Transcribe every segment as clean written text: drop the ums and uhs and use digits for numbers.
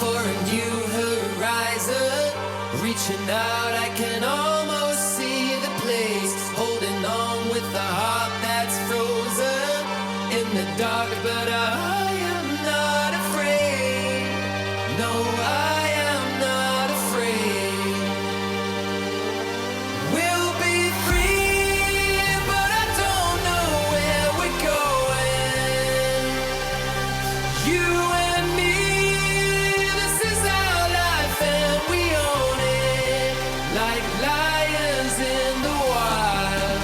for a new horizon. Reaching out, I can almost see the place. Holding on with a heart that's frozen in the dark, but I am not afraid. No, I am not afraid. We'll be free, but I don't know where we're going. You and me, this is our life and we own it. Like lions in the wild.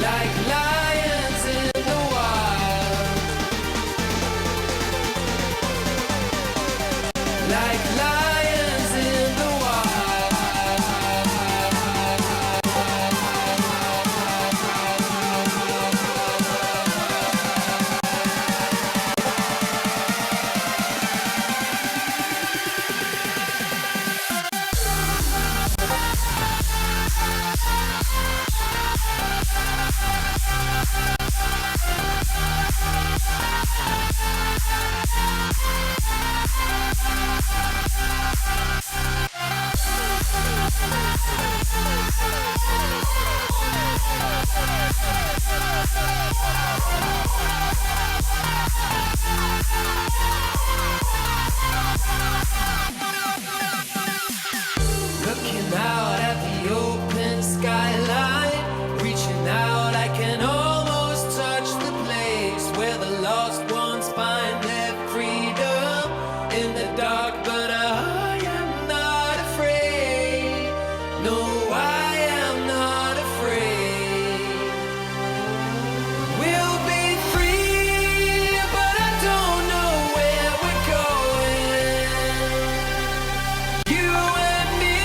Like lions in the wild. Like lions in the wild. Looking out at the open skyline, reaching out, I can almost touch the place where the lost ones find their freedom in the dark, but I am not afraid. No, I am not afraid. We'll be free, but I don't know where we're going. You and me,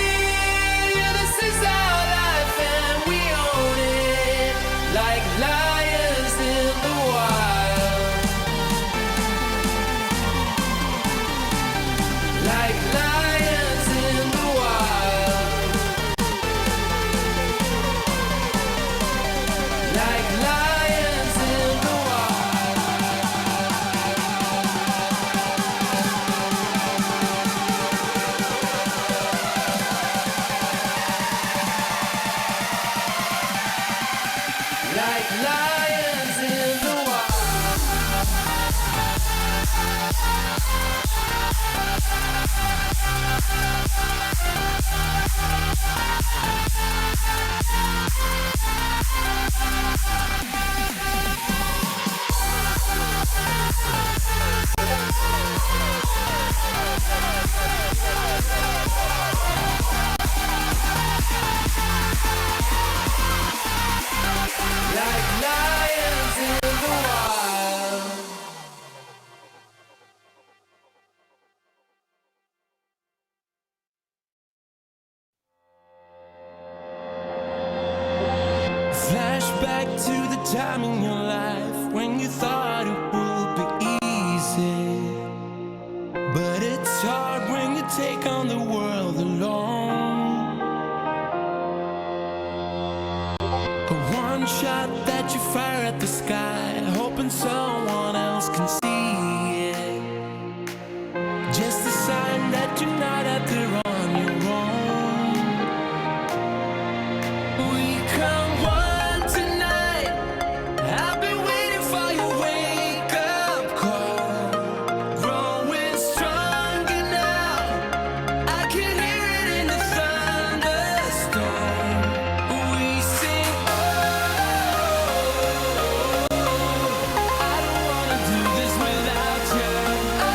this is our life and we own it. Like lions in the wild. Like lions in the wild. Like lions in the wild. Like lions in the wild. Like lions in the wild. Flashback to the time in your life when you thought it would be easy. But it's hard when you take on the world alone. A one shot that you fire at the sky, hoping someone else can see it. Just a sign that you're not out there on your own. We come one tonight. I've been waiting for your wake up call. Growing stronger now. I can hear it in the thunderstorm. We sing, oh, I don't wanna do this without you. Oh,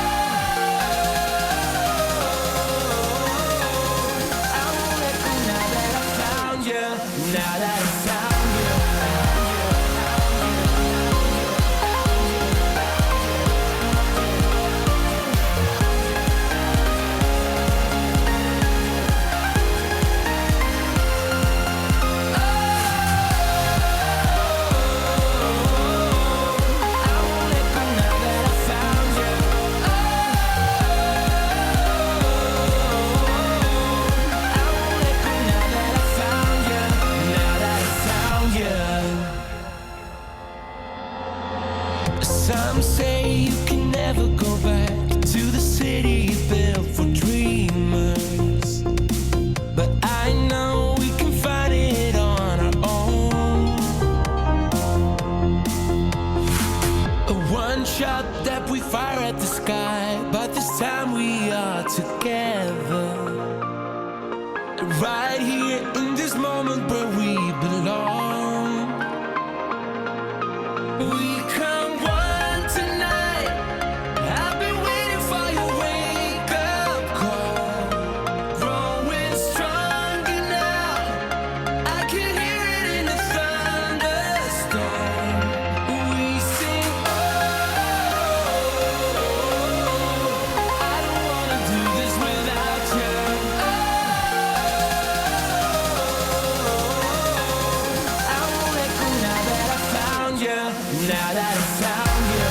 I won't let go now that I found you. Now that I found you. Now that I right here in this moment where we belong. We come one tonight. I've been waiting for your wake-up call. Growing stronger now. I can hear it in the thunderstorm. We sing, oh, I don't wanna do this without you. Oh, I won't let go now that I found you. Now that I found you. Now that I found you.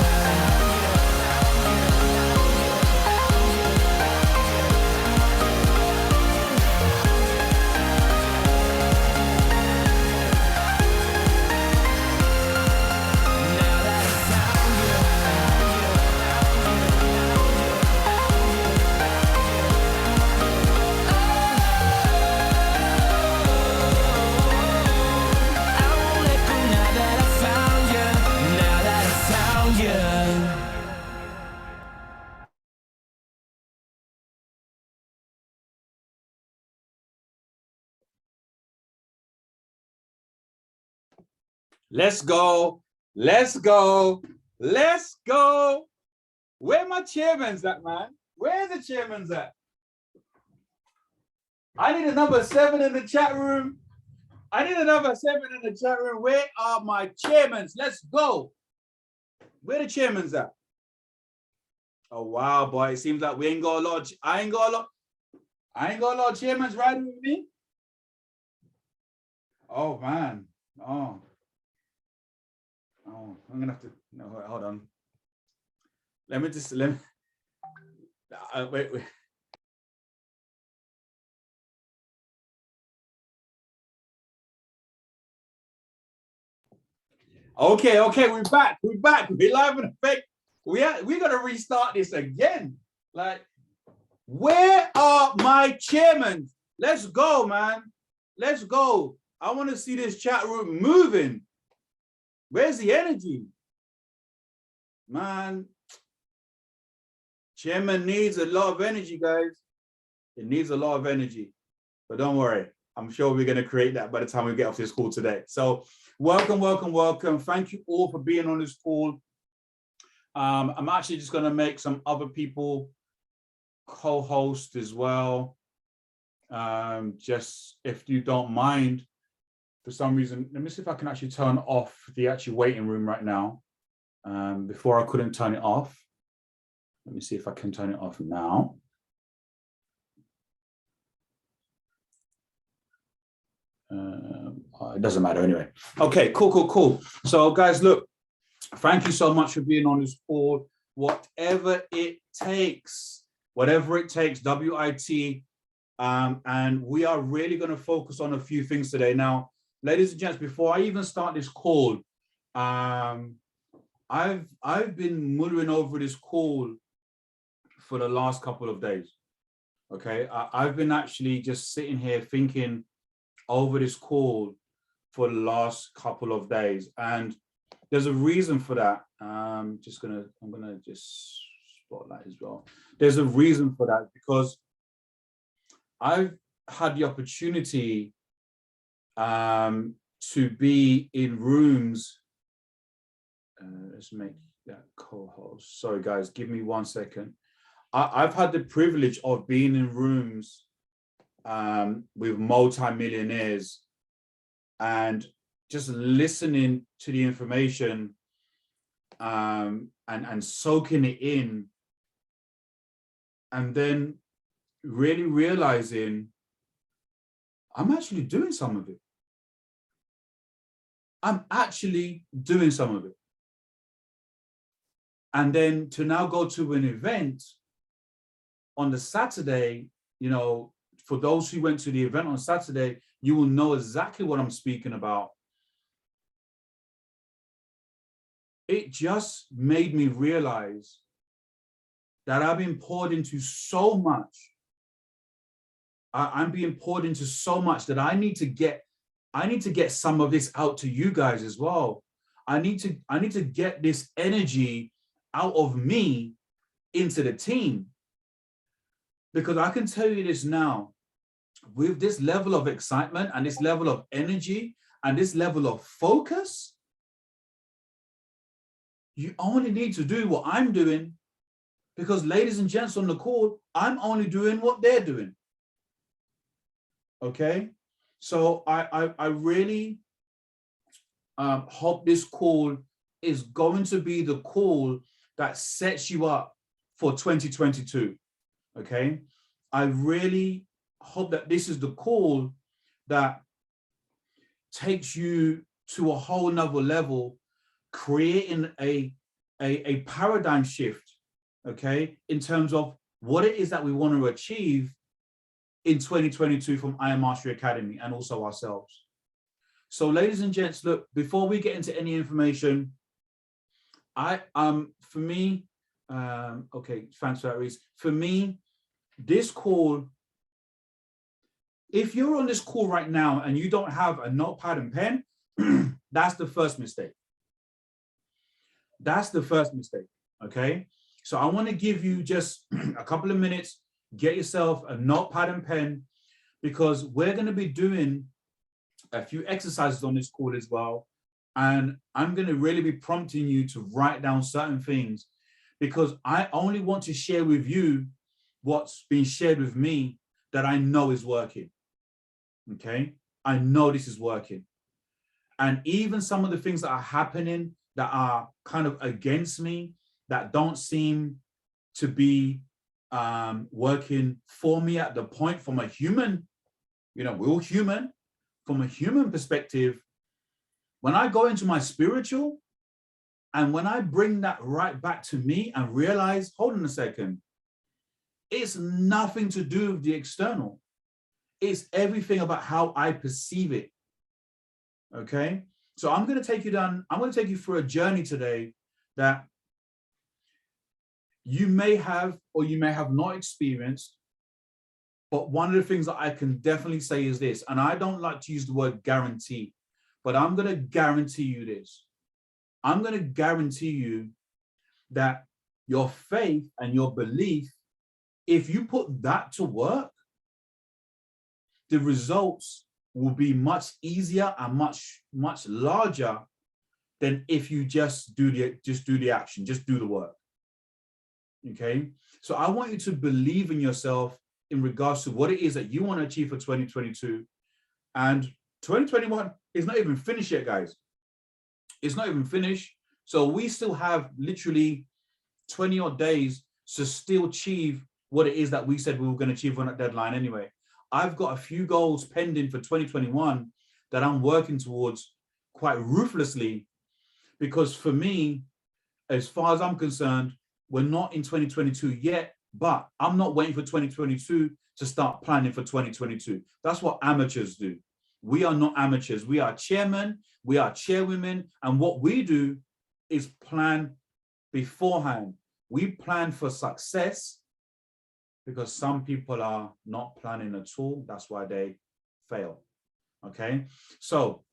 I won't let go now that I found you. Now that I found you. Let's go. Let's go. Let's go. Where my chairman's at, man? Where's the chairman's at? I need a number 7 in the chat room. I need a number 7 in the chat room. Where are my chairmans? Let's go. Where the chairman's at? Oh wow, boy. It seems like we ain't got a lot. I ain't got a lot of chairmans riding with me. Oh man. Oh, I'm gonna have to. No, hold on. Let me. Wait. Okay, we're back. We're live in effect. We're gonna restart this again. Like, where are my chairmen? Let's go, man. Let's go. I want to see this chat room moving. Where's the energy? Man, chairman needs a lot of energy, guys. It needs a lot of energy. But don't worry. I'm sure we're going to create that by the time we get off this call today. So welcome. Thank you all for being on this call. I'm actually just going to make some other people co-host as well. Just if you don't mind, for some reason, let me see if I can actually turn off the actual waiting room right now. Before I couldn't turn it off. Let me see if I can turn it off now. It doesn't matter anyway. Okay, cool. So guys, look, thank you so much for being on this call. Whatever it takes, WIT. And we are really going to focus on a few things today. Now, ladies and gents, before I even start this call, I've been muttering over this call for the last couple of days. Okay, I've been actually just sitting here thinking over this call for the last couple of days, and there's a reason for that. I'm gonna just spotlight as well. There's a reason for that because I've had the opportunity to be in rooms. Let's make that co-host. Sorry, guys, give me 1 second. I've had the privilege of being in rooms with multi-millionaires and just listening to the information and soaking it in, and then really realizing I'm actually doing some of it. And then to now go to an event on the Saturday, you know, for those who went to the event on Saturday, you will know exactly what I'm speaking about. It just made me realize that I've been poured into so much. I'm being poured into so much that I need to get some of this out to you guys as well. I need to get this energy out of me into the team. Because I can tell you this now, with this level of excitement and this level of energy and this level of focus, you only need to do what I'm doing, because ladies and gents on the call, I'm only doing what they're doing. Okay, so I really hope this call is going to be the call that sets you up for 2022. Okay, I really hope that this is the call that takes you to a whole nother level, creating a paradigm shift, okay, in terms of what it is that we want to achieve in 2022 from ironmastery Academy and also ourselves. So ladies and gents, look, before we get into any information, for me, okay, thanks for that, Reese. For me, this call, if you're on this call right now and you don't have a notepad and pen, that's the first mistake. That's the first mistake, okay? So I want to give you just a couple of minutes, get yourself a notepad and pen, because we're going to be doing a few exercises on this call as well. And I'm going to really be prompting you to write down certain things, because I only want to share with you what's been shared with me that I know is working. Okay, I know this is working. And even some of the things that are happening that are kind of against me, that don't seem to be working for me at the point from a human, we're all human, from a human perspective, when I go into my spiritual and when I bring that right back to me and realize, hold on a second, it's nothing to do with the external. It's everything about how I perceive it. Okay, so I'm going to take you down, I'm going to take you through a journey today that you may have or you may have not experienced. But one of the things that I can definitely say is this, and I don't like to use the word guarantee, but I'm going to guarantee you this. I'm going to guarantee you that your faith and your belief, if you put that to work, the results will be much easier and much larger than if you just do the action, just do the work. Okay, so I want you to believe in yourself in regards to what it is that you want to achieve for 2022. And 2021 is not even finished yet, guys. It's not even finished. So we still have literally 20 odd days to still achieve what it is that we said we were going to achieve on that deadline anyway. I've got a few goals pending for 2021 that I'm working towards quite ruthlessly, because for me, as far as I'm concerned, we're not in 2022 yet, but I'm not waiting for 2022 to start planning for 2022. That's what amateurs do. We are not amateurs. We are chairmen, we are chairwomen, and what we do is plan beforehand. We plan for success, because some people are not planning at all. That's why they fail. Okay, so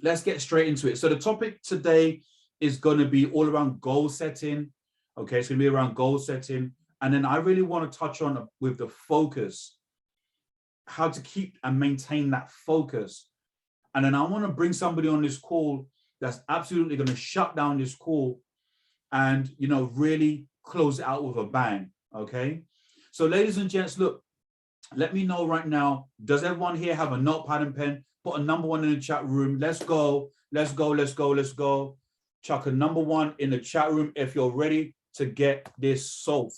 let's get straight into it. So the topic today is going to be all around goal setting. Okay, it's going to be around goal setting. And then I really want to touch on with the focus, how to keep and maintain that focus. And then I want to bring somebody on this call that's absolutely going to shut down this call and, really close it out with a bang. Okay. So ladies and gents, look, let me know right now, does everyone here have a notepad and pen? Put a number 1 in the chat room. Let's go. Let's go. Let's go. Let's go. Chuck a number 1 in the chat room if you're ready to get this solved.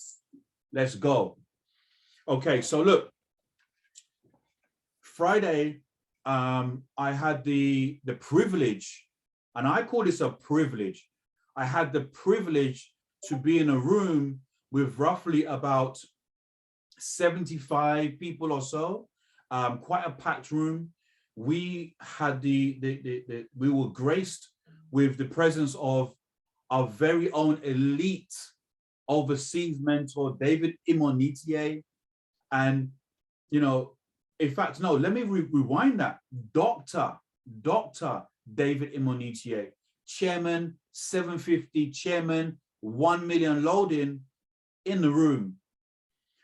Let's go. Okay, so look, Friday, I had the privilege, and I call this a privilege. I had the privilege to be in a room with roughly about 75 people or so, quite a packed room. We had we were graced with the presence of our very own elite overseas mentor, David Imonitie. And, in fact, no, let me rewind that. Dr. David Imonitie, chairman, 750, chairman, 1 million loading in the room.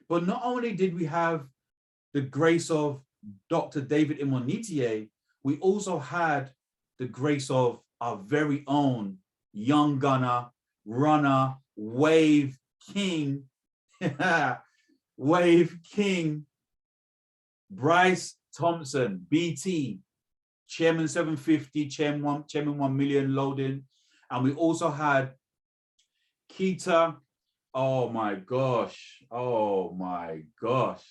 But not only did we have the grace of Dr. David Imonitie, we also had the grace of our very own young gunner, runner, wave king, wave king, Bryce Thompson, BT, Chairman 750, Chairman 1 million loading. And we also had Keita. Oh my gosh. Oh my gosh.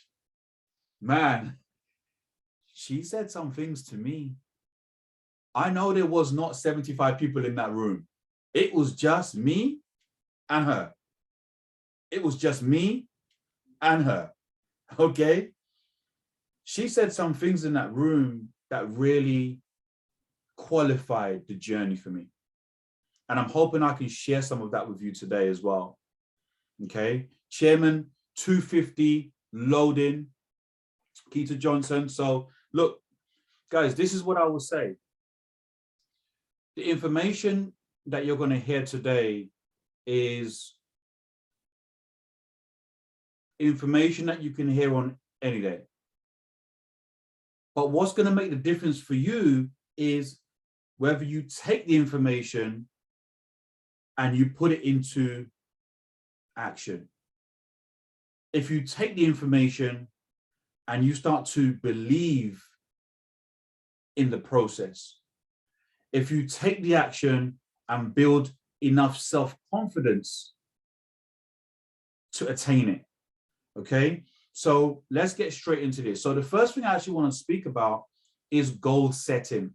Man, she said some things to me. I know there was not 75 people in that room. It was just me and her. It was just me and her. Okay. She said some things in that room that really qualified the journey for me. And I'm hoping I can share some of that with you today as well. Okay. Chairman 250 loading, Keita Johnson. So look, guys, this is what I will say. The information that you're going to hear today is information that you can hear on any day. But what's going to make the difference for you is whether you take the information and you put it into action. If you take the information and you start to believe in the process, if you take the action and build enough self-confidence to attain it, okay? So let's get straight into this. So the first thing I actually want to speak about is goal setting.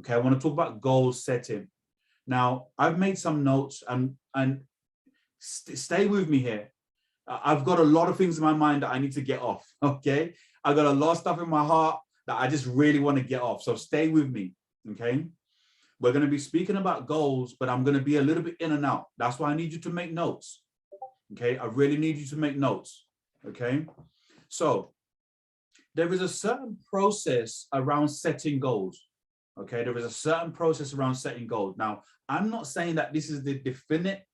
Okay, I want to talk about goal setting. Now, I've made some notes and stay with me here. I've got a lot of things in my mind that I need to get off, okay? I've got a lot of stuff in my heart that I just really want to get off. So stay with me, okay? We're going to be speaking about goals, but I'm going to be a little bit in and out. That's why I need you to make notes, okay? I really need you to make notes, okay? So there is a certain process around setting goals, okay? There is a certain process around setting goals. Now, I'm not saying that this is the definite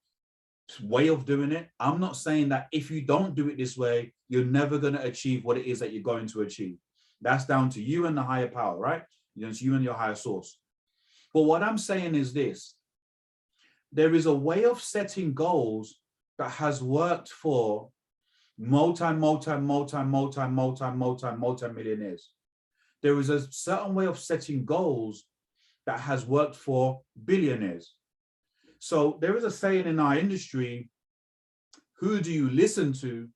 way of doing it. I'm not saying that if you don't do it this way, you're never going to achieve what it is that you're going to achieve. That's down to you and the higher power, right? It's you and your higher source. But what I'm saying is this: there is a way of setting goals that has worked for multi-millionaires. There is a certain way of setting goals that has worked for billionaires. So there is a saying in our industry, who do you listen to?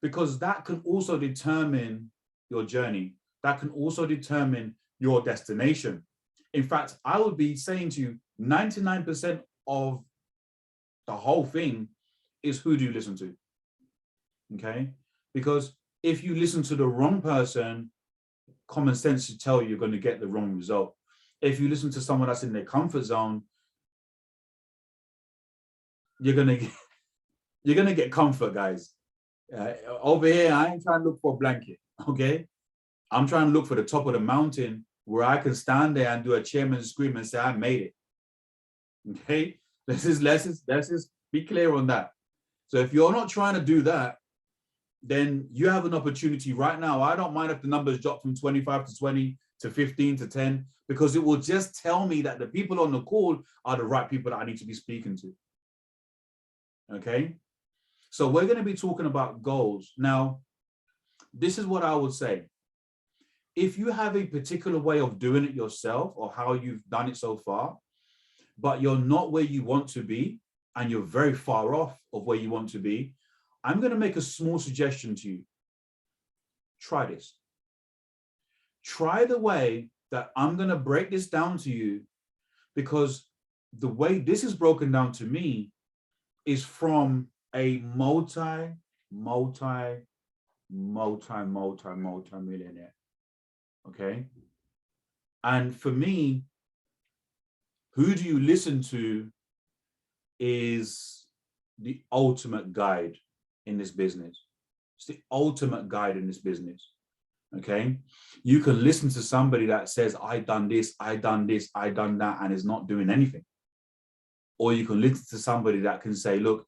Because that can also determine your journey. That can also determine your destination. In fact, I would be saying to you, 99% of the whole thing is who do you listen to? Okay? Because if you listen to the wrong person, common sense should tell you you're going to get the wrong result. If you listen to someone that's in their comfort zone, you're gonna get comfort, guys. Over here, I ain't trying to look for a blanket, okay? I'm trying to look for the top of the mountain where I can stand there and do a chairman's scream and say, I made it, okay? Let's just be clear on that. So if you're not trying to do that, then you have an opportunity right now. I don't mind if the numbers drop from 25 to 20 to 15 to 10, because it will just tell me that the people on the call are the right people that I need to be speaking to. Okay, so we're going to be talking about goals. Now, this is what I would say. If you have a particular way of doing it yourself or how you've done it so far, but you're not where you want to be and you're very far off of where you want to be, I'm going to make a small suggestion to you. Try this. Try the way that I'm going to break this down to you, because the way this is broken down to me is from a multi-millionaire, okay? And for me, who do you listen to is the ultimate guide in this business. It's the ultimate guide in this business, okay? You can listen to somebody that says, I done this, I done this, I done that, and is not doing anything. Or you can listen to somebody that can say, look,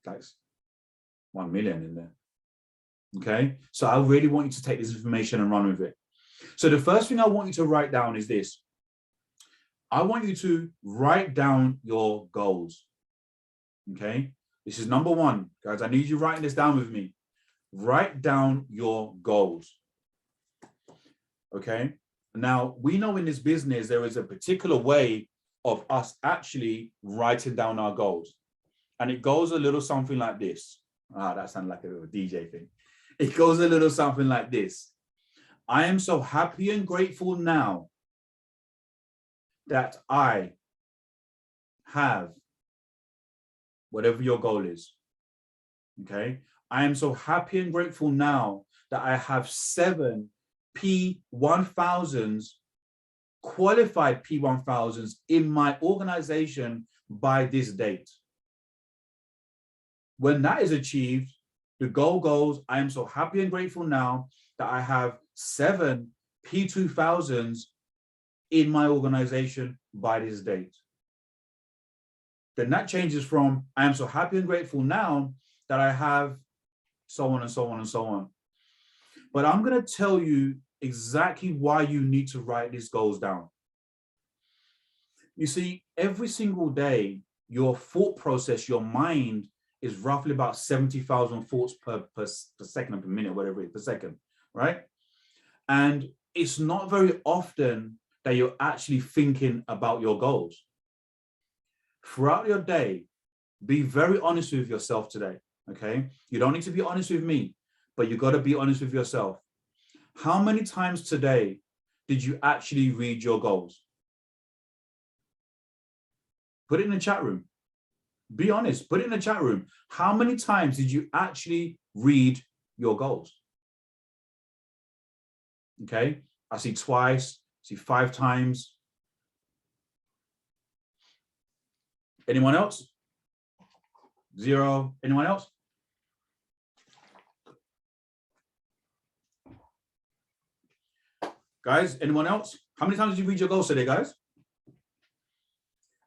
guys, 1 million in there. Okay, so I really want you to take this information and run with it. So the first thing I want you to write down is this. I want you to write down your goals. Okay, this is number one, guys. I need you writing this down with me. Write down your goals. Okay, now we know in this business there is a particular way of us actually writing down our goals, and it goes a little something like this. That sounds like a little DJ thing. It goes a little something like this. I am so happy and grateful now that I have whatever your goal is. Okay, I am so happy and grateful now that I have 7 P1000s, qualified P1000s in my organization by this date. When that is achieved, the goal goes, I am so happy and grateful now that I have 7 P2000s in my organization by this date. Then that changes from, I am so happy and grateful now that I have so on and so on and so on. But I'm going to tell you exactly why you need to write these goals down. You see, every single day, your thought process, your mind is roughly about 70,000 thoughts per second, per minute, whatever it is, per second, right? And it's not very often that you're actually thinking about your goals. Throughout your day, be very honest with yourself today, okay? You don't need to be honest with me, but you got to be honest with yourself. How many times today did you actually read your goals? Put it in the chat room. Be honest, put it in the chat room. How many times did you actually read your goals? Okay, I see twice, I see 5 times. Anyone else? 0. Anyone else? Guys, anyone else? How many times did you read your goals today, guys?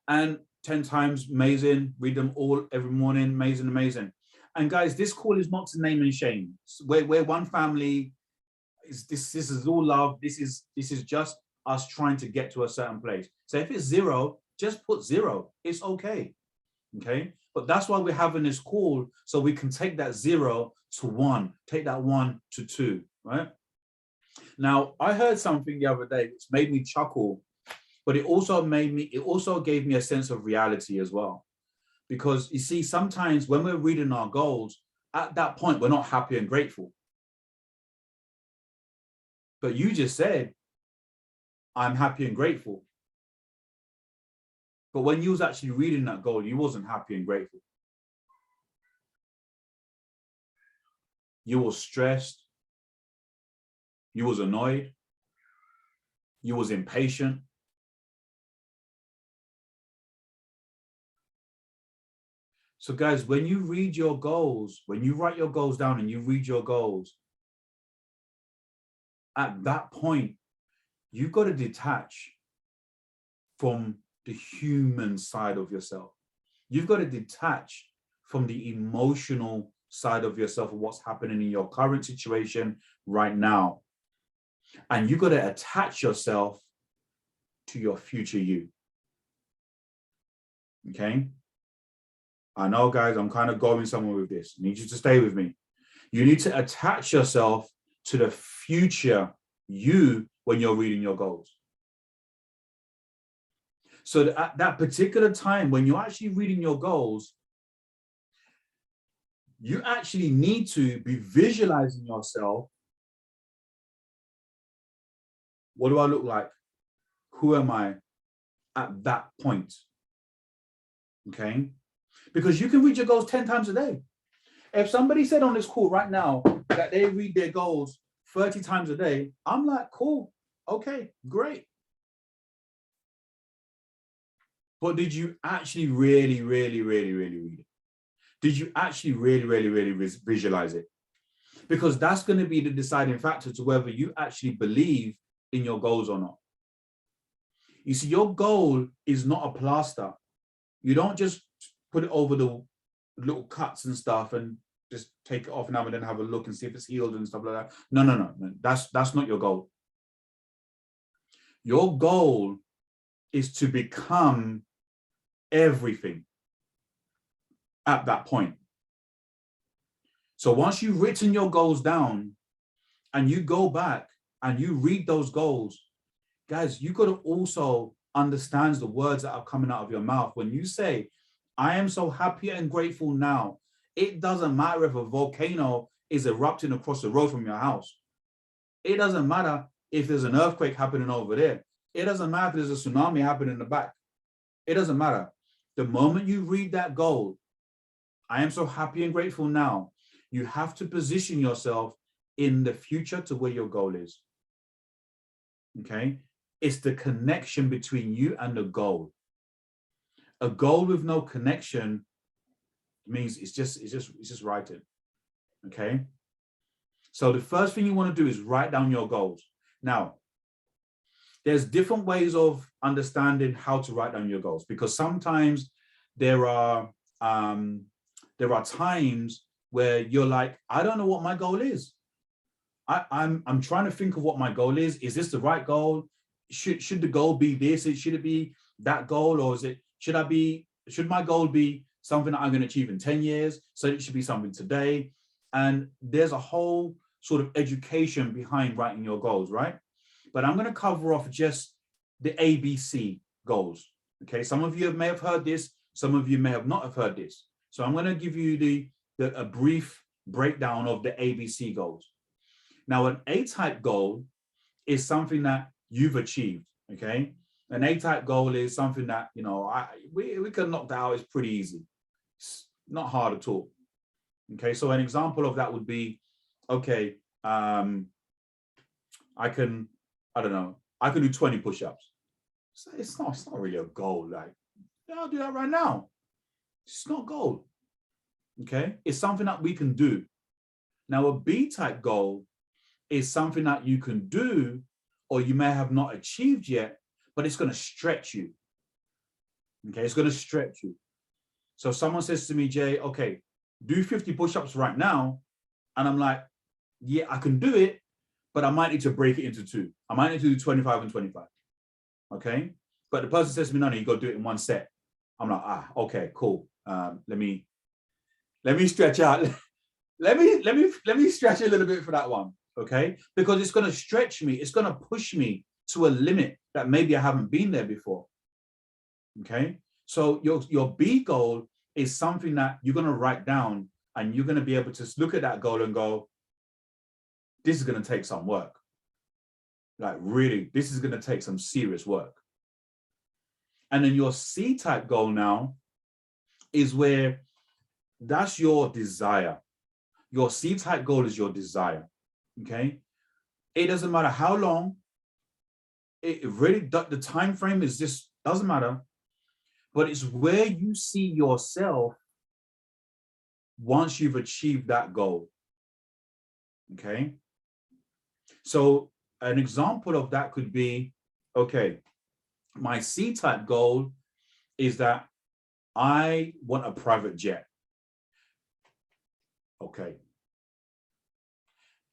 And 10 times, amazing. Read them all every morning, amazing, amazing. And guys, this call is not to name and shame. We're one family. This is all love. This is just us trying to get to a certain place. So if it's 0, just put 0. It's okay. Okay. But that's why we're having this call, so we can take that 0 to 1, take that 1 to 2, right? Now, I heard something the other day which made me chuckle, but it also gave me a sense of reality as well. Because you see, sometimes when we're reading our goals, at that point, we're not happy and grateful. But you just said, I'm happy and grateful. But when you was actually reading that goal, you wasn't happy and grateful. You was stressed. You was annoyed. You was impatient. So guys, when you read your goals, when you write your goals down and you read your goals, at that point, you've got to detach from the human side of yourself. You've got to detach from the emotional side of yourself, of what's happening in your current situation right now. And you've got to attach yourself to your future you. Okay? I know, guys, I'm kind of going somewhere with this. I need you to stay with me. You need to attach yourself to the future you when you're reading your goals. So that at that particular time, when you're actually reading your goals, you actually need to be visualizing yourself. What do I look like? Who am I at that point? Okay? Because you can read your goals 10 times a day. If somebody said on this call right now that they read their goals 30 times a day, I'm like, cool, okay, great. But did you actually really read it? Did you actually really visualize it? Because that's going to be the deciding factor to whether you actually believe in your goals or not. You see, your goal is not a plaster. You don't just put it over the little cuts and stuff and just take it off now and then have a look and see if it's healed and stuff like that. No, no, no, no. That's not your goal. Your goal is to become everything at that point. So once you've written your goals down and you go back and you read those goals, guys, you got to also understand the words that are coming out of your mouth. When you say, I am so happy and grateful now, it doesn't matter if a volcano is erupting across the road from your house. It doesn't matter if there's an earthquake happening over there. It doesn't matter if there's a tsunami happening in the back. It doesn't matter. The moment you read that goal, I am so happy and grateful now, you have to position yourself in the future to where your goal is. Okay? It's the connection between you and the goal. A goal with no connection means it's just writing. Okay? So the first thing you want to do is write down your goals. Now, there's different ways of understanding how to write down your goals, because sometimes there are times where you're like, I don't know what my goal is. I'm trying to think of what my goal is. Is this the right goal? Should the goal be this? Should it be that goal? Or should my goal be something that I'm going to achieve in 10 years? So it should be something today. And there's a whole sort of education behind writing your goals, right? But I'm going to cover off just the ABC goals. Okay, some of you may have heard this, some of you may have not have heard this. So I'm going to give you a brief breakdown of the ABC goals. Now, an A-type goal is something that you've achieved, okay? An A-type goal is something that, you know, we can knock that out. It's pretty easy. It's not hard at all. Okay, so an example of that would be, okay, I can do 20 push-ups. It's not really a goal. Like, yeah, I'll do that right now. It's not a goal. Okay, it's something that we can do. Now, a B-type goal is something that you can do, or you may have not achieved yet, but it's going to stretch you. Okay, it's going to stretch you. So someone says to me, Jay, okay, do 50 push-ups right now. And I'm like, yeah, I can do it, but I might need to break it into two. I might need to do 25 and 25. Okay, but the person says to me, no, you got to do it in one set. I'm like, okay, cool. Let me stretch out. let me stretch a little bit for that one. Okay, because it's going to stretch me. It's going to push me to a limit that maybe I haven't been there before. Okay, so your B goal is something that you're going to write down, and you're going to be able to look at that goal and go, this is going to take some work. Like, really, this is going to take some serious work. And then your C-type goal now is where that's your desire. Your C-type goal is your desire. Okay, it doesn't matter how long. It really, the time frame is just doesn't matter, but it's where you see yourself once you've achieved that goal. Okay, so an example of that could be, okay, my C-type goal is that I want a private jet. Okay.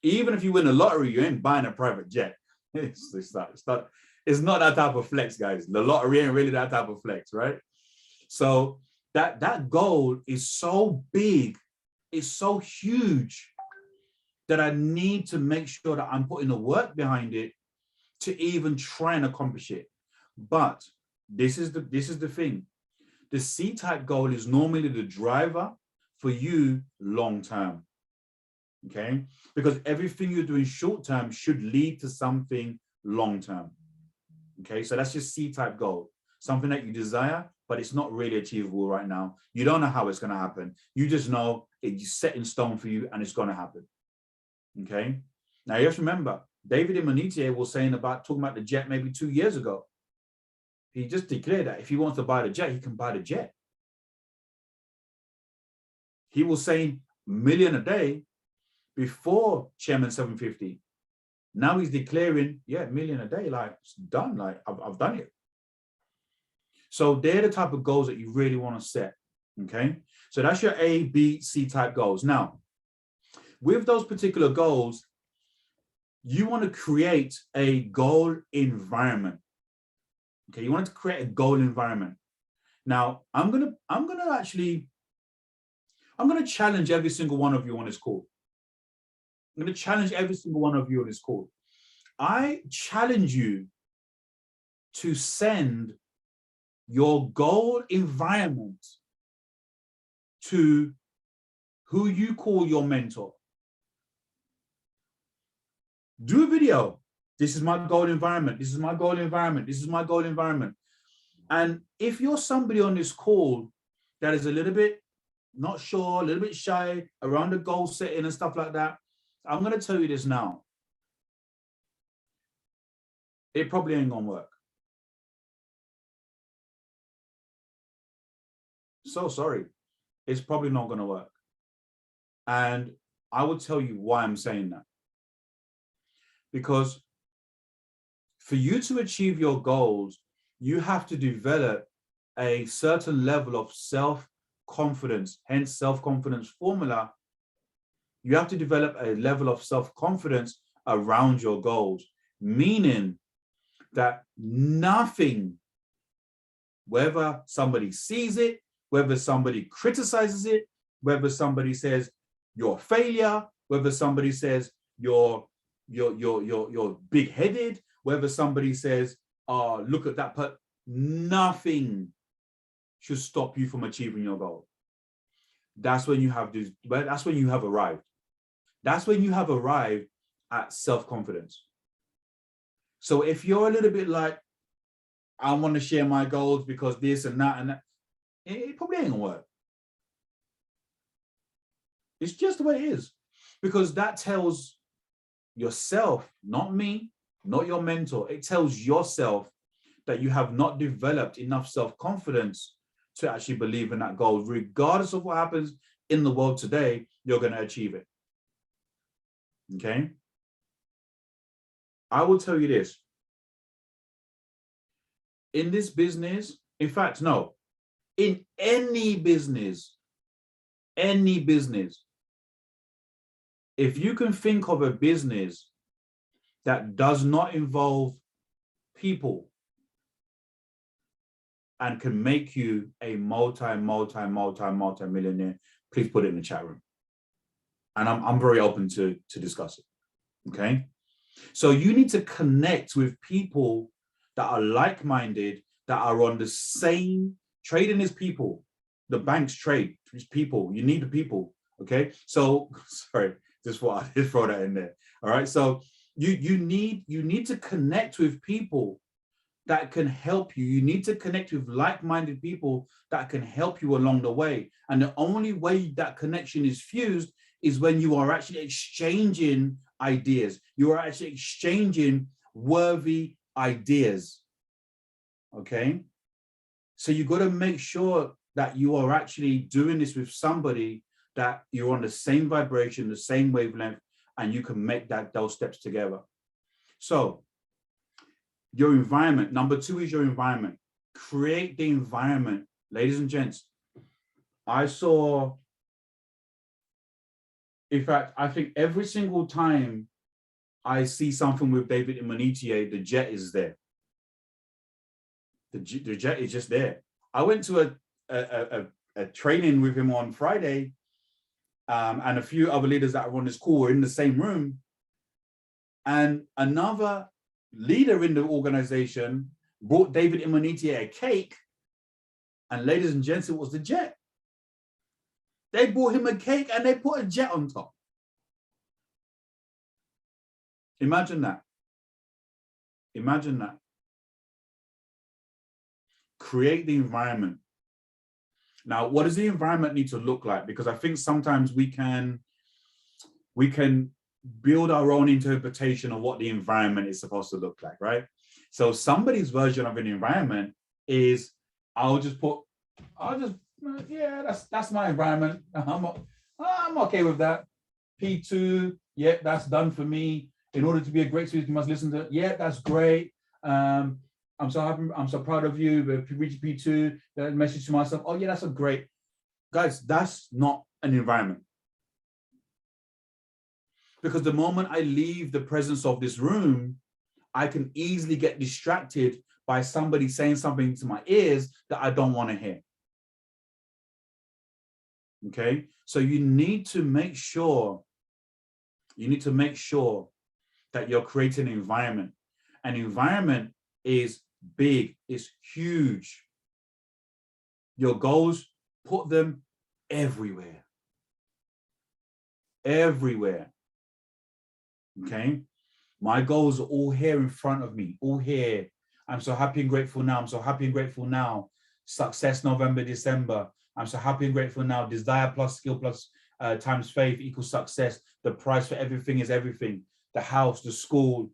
Even if you win the lottery, you ain't buying a private jet. It's not that type of flex, guys. The lottery ain't really that type of flex, right? So that goal is so big, it's so huge, that I need to make sure that I'm putting the work behind it to even try and accomplish it. But this is the thing. The C-type goal is normally the driver for you long term. Okay, because everything you're doing short term should lead to something long term. Okay, so that's your C-type goal, something that you desire, but it's not really achievable right now. You don't know how it's going to happen. You just know it's set in stone for you and it's going to happen. Okay, now you have to remember, David Imonitie was talking about the jet maybe 2 years ago. He just declared that if he wants to buy the jet, he can buy the jet. He was saying $1 million a day before Chairman 750. Now he's declaring, yeah, $1 million a day, like it's done, like I've done it. So they're the type of goals that you really want to set, okay? So that's your A, B, C type goals. Now, with those particular goals, you want to create a goal environment. Okay, you want to create a goal environment. Now, I'm gonna challenge every single one of you on this call. I'm gonna challenge every single one of you on this call. I challenge you to send your goal environment to who you call your mentor. Do a video. This is my goal environment. This is my goal environment. This is my goal environment. And if you're somebody on this call that is a little bit not sure, a little bit shy around the goal setting and stuff like that, I'm going to tell you this now. It probably ain't going to work. So sorry. It's probably not going to work. And I will tell you why I'm saying that. Because for you to achieve your goals, you have to develop a certain level of self-confidence, hence self-confidence formula. You have to develop a level of self-confidence around your goals, meaning that nothing, whether somebody sees it, whether somebody criticizes it, whether somebody says you're a failure, whether somebody says you're big-headed, whether somebody says, oh, look at that, but nothing should stop you from achieving your goal. That's when you have this, that's when you have arrived. That's when you have arrived at self-confidence. So if you're a little bit like, I want to share my goals because this and that, it probably ain't gonna work. It's just the way it is, because that tells yourself, not me, not your mentor. It tells yourself that you have not developed enough self-confidence to actually believe in that goal. Regardless of what happens in the world today, you're going to achieve it. Okay? I will tell you this. In this business, in fact, no, in any business, if you can think of a business that does not involve people and can make you a multi-millionaire, please put it in the chat room. And I'm very open to discuss it, okay? So you need to connect with people that are like-minded, that are on the same, trading is people. The banks trade, it's people. You need the people, okay? So, sorry, just throw that in there, all right? So you need to connect with people that can help you. You need to connect with like-minded people that can help you along the way. And the only way that connection is fused is when you are actually exchanging ideas. You are actually exchanging worthy ideas, okay? So you got to make sure that you are actually doing this with somebody that you're on the same vibration, the same wavelength, and you can make those steps together. So your environment, number 2 is your environment. Create the environment. Ladies and gents, I saw, in fact, I think every single time I see something with David Imonitie, the jet is there. The jet is just there. I went to a training with him on Friday, and a few other leaders that are on this call were in the same room. And another leader in the organization brought David Imonitie a cake, and ladies and gents, it was the jet. They brought him a cake and they put a jet on top. Imagine that. Imagine that. Create the environment. Now, what does the environment need to look like? Because I think sometimes we can build our own interpretation of what the environment is supposed to look like, right? So somebody's version of an environment is, yeah, that's my environment. I'm okay with that. P2, yeah, that's done for me. In order to be a great student, you must listen to, yeah, that's great. I'm so happy, I'm so proud of you. If you reach P2, that message to myself, oh yeah, that's a great. Guys, that's not an environment. Because the moment I leave the presence of this room, I can easily get distracted by somebody saying something to my ears that I don't want to hear. Okay, so you need to make sure that you're creating an environment. An environment is big, it's huge. Your goals, put them everywhere. Everywhere. Okay, my goals are all here in front of me, all here. I'm so happy and grateful now. I'm so happy and grateful now. Success November, December. I'm so happy and grateful now. Desire plus skill plus times faith equals success. The price for everything is everything. The house, the school,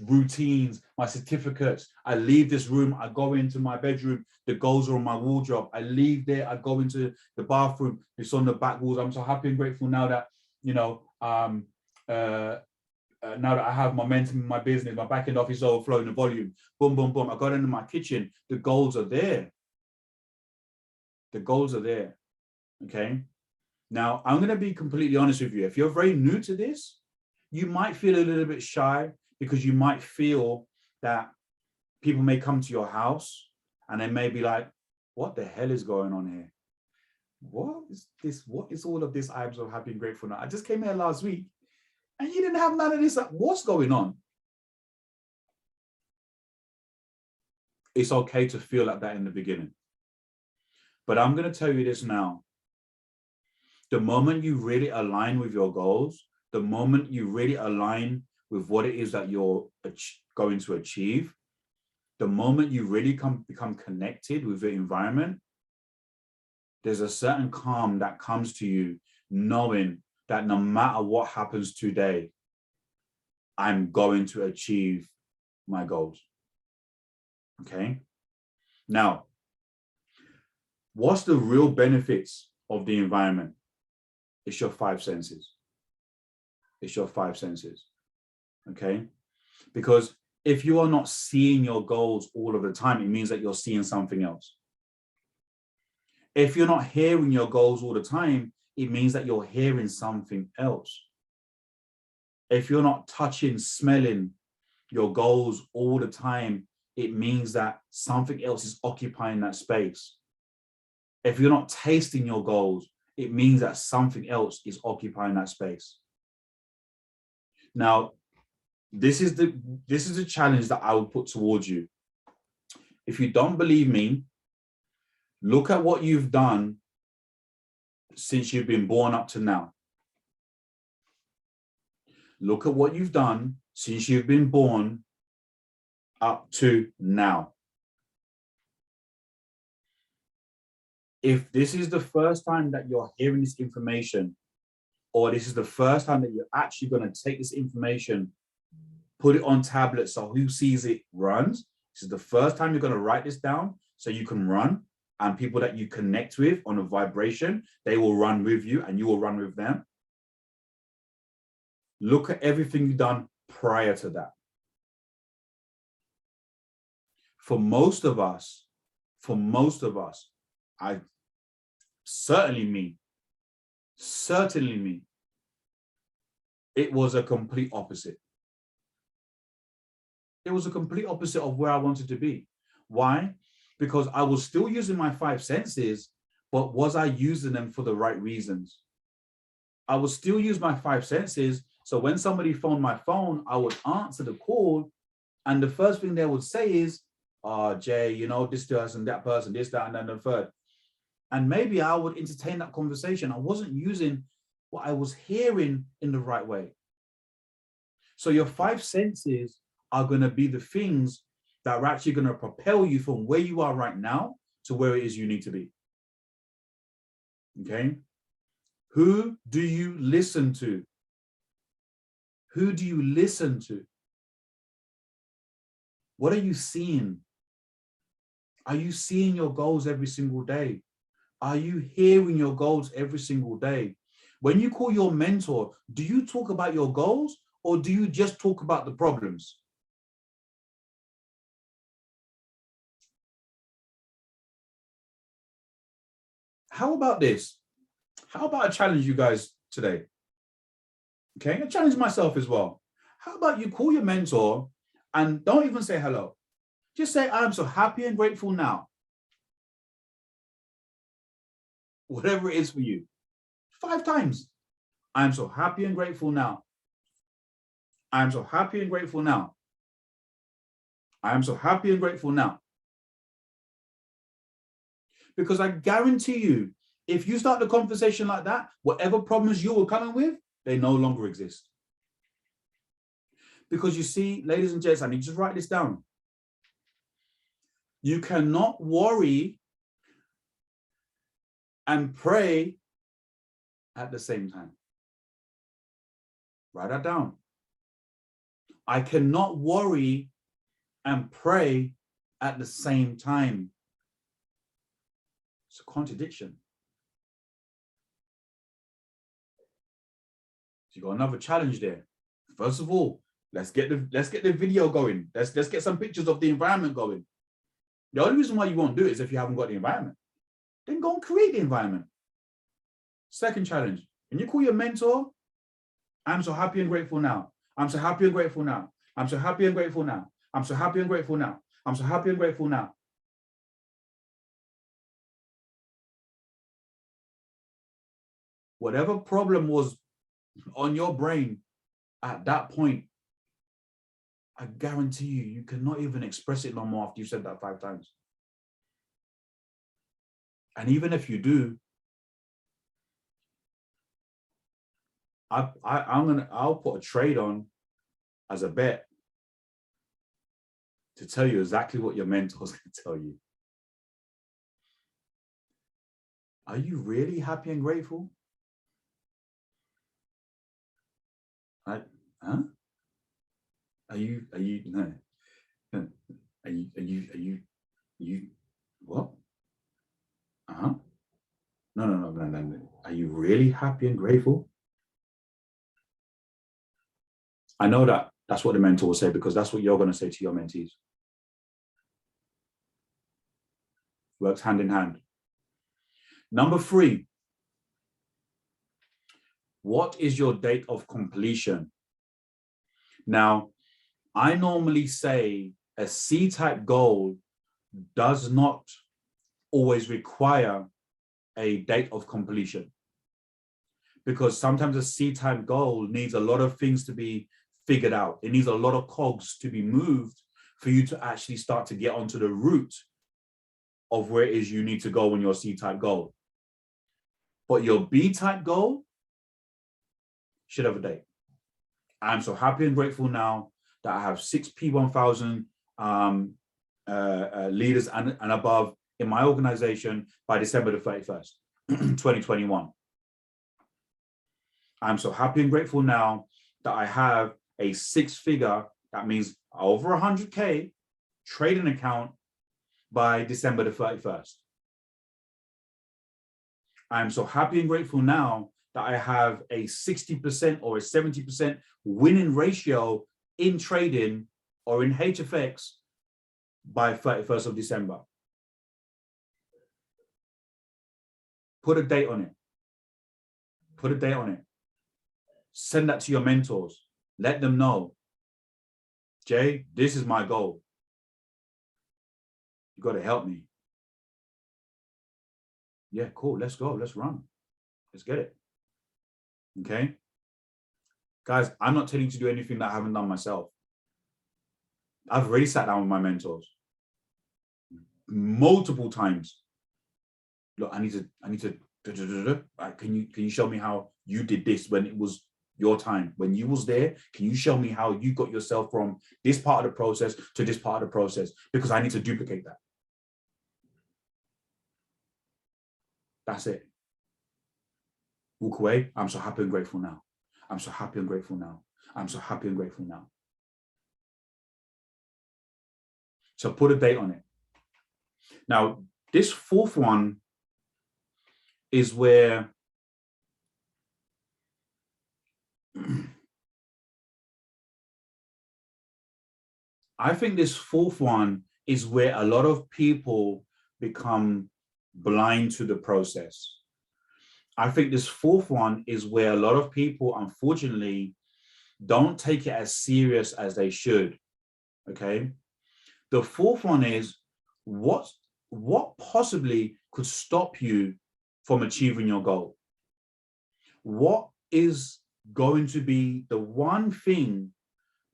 routines, my certificates. I leave this room, I go into my bedroom, the goals are on my wardrobe. I leave there, I go into the bathroom, it's on the back walls. I'm so happy and grateful now that, you know, now that I have momentum in my business, my back end office is overflowing the volume. Boom, boom, boom. I got into my kitchen. The goals are there. The goals are there. Okay. Now, I'm going to be completely honest with you. If you're very new to this, you might feel a little bit shy because you might feel that people may come to your house and they may be like, what the hell is going on here? What is this? What is all of this? I'm so happy and grateful now. I just came here last week and you didn't have none of this. What's going on? It's okay to feel like that in the beginning. But I'm going to tell you this now. The moment you really align with your goals, the moment you really align with what it is that you're going to achieve, the moment you really become connected with the environment, there's a certain calm that comes to you, knowing that no matter what happens today, I'm going to achieve my goals. Okay? Now, what's the real benefits of the environment? It's your five senses. It's your five senses. Okay? Because if you are not seeing your goals all of the time, it means that you're seeing something else. If you're not hearing your goals all the time, it means that you're hearing something else. If you're not touching, smelling your goals all the time, it means that something else is occupying that space. If you're not tasting your goals, it means that something else is occupying that space. Now, this is the challenge that I would put towards you. If you don't believe me, look at what you've done since you've been born up to now. Look at what you've done since you've been born up to now. If this is the first time that you're hearing this information, or this is the first time that you're actually going to take this information, put it on tablets so who sees it runs. This is the first time you're going to write this down so you can run, and people that you connect with on a vibration, they will run with you and you will run with them. Look at everything you've done prior to that. For most of us, certainly me, it was a complete opposite. It was a complete opposite of where I wanted to be. Why? Because I was still using my five senses, but was I using them for the right reasons? I would still use my five senses. So when somebody phoned my phone, I would answer the call. And the first thing they would say is, Jay, you know, this person, that person, this, that, and then the third. And maybe I would entertain that conversation. I wasn't using what I was hearing in the right way. So your five senses are going to be the things that are actually going to propel you from where you are right now to where it is you need to be. Okay? Who do you listen to? Who do you listen to? What are you seeing? Are you seeing your goals every single day? Are you hearing your goals every single day? When you call your mentor, do you talk about your goals or do you just talk about the problems? How about this? How about I challenge you guys today? Okay, I challenge myself as well. How about you call your mentor and don't even say hello? Just say, I'm so happy and grateful now. Whatever it is for you. 5 times. I'm so happy and grateful now. I'm so happy and grateful now. I am so happy and grateful now. Because I guarantee you, if you start the conversation like that, whatever problems you were coming with, they no longer exist. Because you see, ladies and gents, I need you to write this down. You cannot worry and pray at the same time. Write that down. I cannot worry and pray at the same time. It's a contradiction. So you got another challenge there. First of all, let's get the video going. Let's get some pictures of the environment going. The only reason why you won't do it is if you haven't got the environment. Then go and create the environment. Second challenge, when you call your mentor, I'm so happy and grateful now. I'm so happy and grateful now. I'm so happy and grateful now. I'm so happy and grateful now. I'm so happy and grateful now. Whatever problem was on your brain at that point, I guarantee you, you cannot even express it no more after you've said that 5 times. And even if you do, I'll put a trade on as a bet to tell you exactly what your mentor's going to tell you. Are you really happy and grateful? Huh? Are you no? Are you what? No. Are you really happy and grateful? I know that's what the mentor will say, because that's what you're going to say to your mentees. Works hand in hand. Number 3, what is your date of completion? Now, I normally say a C-type goal does not always require a date of completion, because sometimes a C-type goal needs a lot of things to be figured out. It needs a lot of cogs to be moved for you to actually start to get onto the route of where it is you need to go on your C-type goal. But your B-type goal should have a date. I'm so happy and grateful now that I have 6 P1000 leaders and above in my organization by December the 31st, 2021. I'm so happy and grateful now that I have a 6-figure, that means over 100K trading account by December the 31st. I'm so happy and grateful now that I have a 60% or a 70% winning ratio in trading or in HFX by 31st of December. Put a date on it. Put a date on it. Send that to your mentors. Let them know, Jay, this is my goal. You got to help me. Yeah, cool. Let's go. Let's run. Let's get it. Okay. Guys, I'm not telling you to do anything that I haven't done myself. I've already sat down with my mentors multiple times. Look, I need to, can you show me how you did this when it was your time, when you was there? Can you show me how you got yourself from this part of the process to this part of the process? Because I need to duplicate that. That's it. Walk away. I'm so happy and grateful now. I'm so happy and grateful now. I'm so happy and grateful now. So put a date on it. Now, this 4th one is where I think this 4th one is where a lot of people become blind to the process. I think this fourth one is where a lot of people, unfortunately, don't take it as serious as they should. Okay. The fourth one is what possibly could stop you from achieving your goal? What is going to be the one thing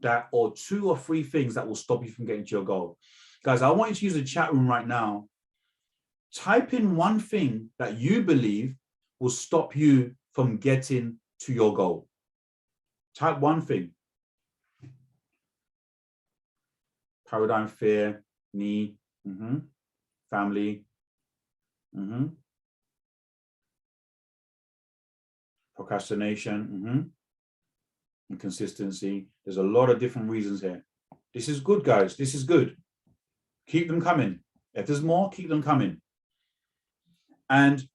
that, or two or three things that will stop you from getting to your goal? Guys, I want you to use the chat room right now. Type in one thing that you believe will stop you from getting to your goal. Type one thing. Paradigm, fear, need, family, procrastination, inconsistency. There's a lot of different reasons here. This is good, guys. This is good. Keep them coming. If there's more, keep them coming. And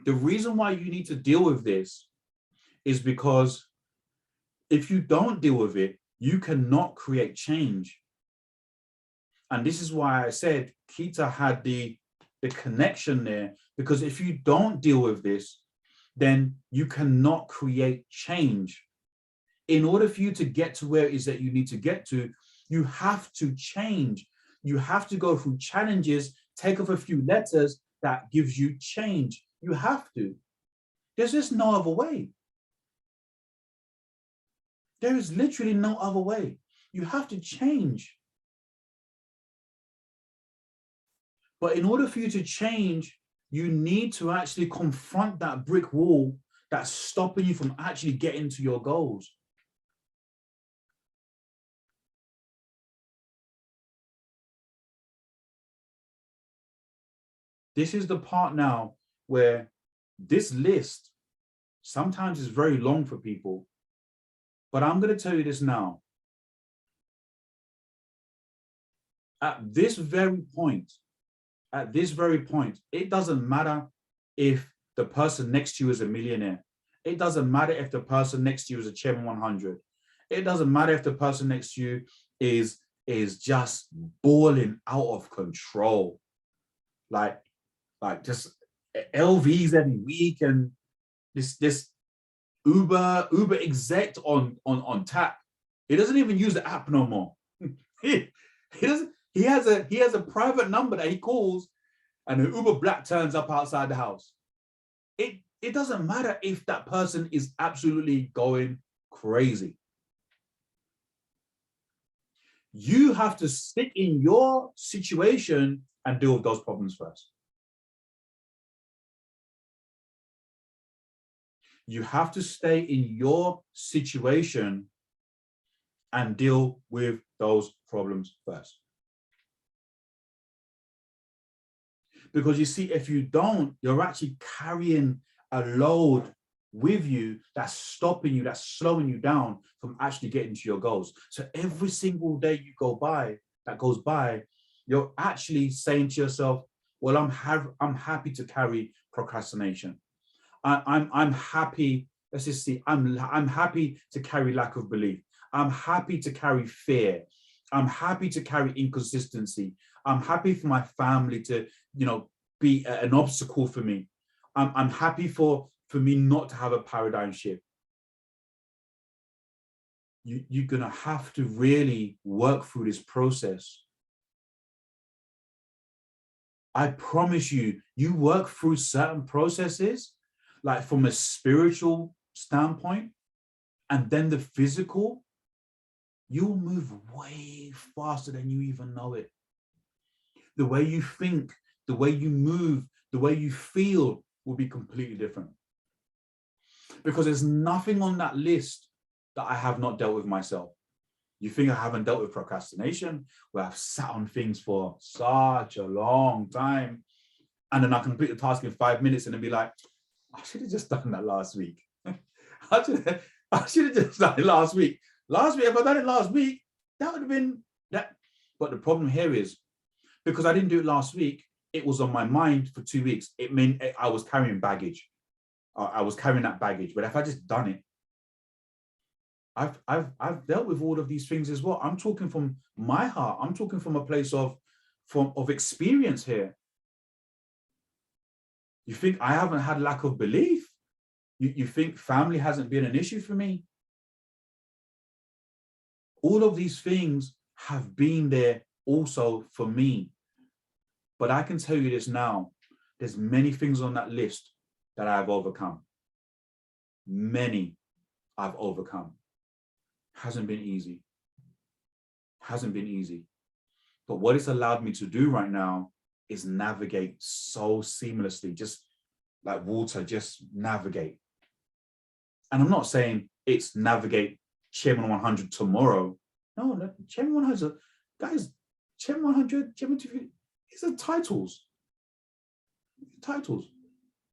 the reason why you need to deal with this is because if you don't deal with it, you cannot create change. And this is why I said Kita had the connection there, because if you don't deal with this, then you cannot create change. In order for you to get to where it is that you need to get to, you have to change. You have to go through challenges, take off a few letters that gives you change. You have to. There's just no other way. There is literally no other way. You have to change. But in order for you to change, you need to actually confront that brick wall that's stopping you from actually getting to your goals. This is the part now where this list sometimes is very long for people, but I'm going to tell you this now. At this very point, it doesn't matter if the person next to you is a millionaire. It doesn't matter if the person next to you is a Chairman 100. It doesn't matter if the person next to you is just balling out of control. Like just LVs every week and this Uber exec on tap. He doesn't even use the app no more. He has a private number that he calls, and an Uber Black turns up outside the house. It doesn't matter if that person is absolutely going crazy. You have to stick in your situation and deal with those problems first. You have to stay in your situation and deal with those problems first. Because you see, if you don't, you're actually carrying a load with you that's stopping you, that's slowing you down from actually getting to your goals. So every single day you go by, that goes by, you're actually saying to yourself, well, I'm happy to carry procrastination. I'm happy, let's just see, I'm happy to carry lack of belief. I'm happy to carry fear. I'm happy to carry inconsistency. I'm happy for my family to, be an obstacle for me. I'm happy for me not to have a paradigm shift. You're gonna have to really work through this process. I promise you, you work through certain processes, like from a spiritual standpoint, and then the physical, you'll move way faster than you even know it. The way you think, the way you move, the way you feel will be completely different. Because there's nothing on that list that I have not dealt with myself. You think I haven't dealt with procrastination, where I've sat on things for such a long time, and then I complete the task in 5 minutes and then be like, I should have just done that last week. I should have just done it last week. Last week, if I'd done it last week, that would have been that. But the problem here is, because I didn't do it last week, it was on my mind for 2 weeks. It meant I was carrying baggage. I was carrying that baggage. But if I just done it, I've dealt with all of these things as well. I'm talking from my heart. I'm talking from a place of experience here. You think I haven't had lack of belief? You think family hasn't been an issue for me? All of these things have been there also for me. But I can tell you this now, there's many things on that list that I've overcome. Many I've overcome. Hasn't been easy. Hasn't been easy. But what it's allowed me to do right now is navigate so seamlessly, just like water, just navigate. And I'm not saying it's navigate Chairman 100 tomorrow. No, Chairman 100, guys, Chairman 100, Chairman 250, these are titles. Titles.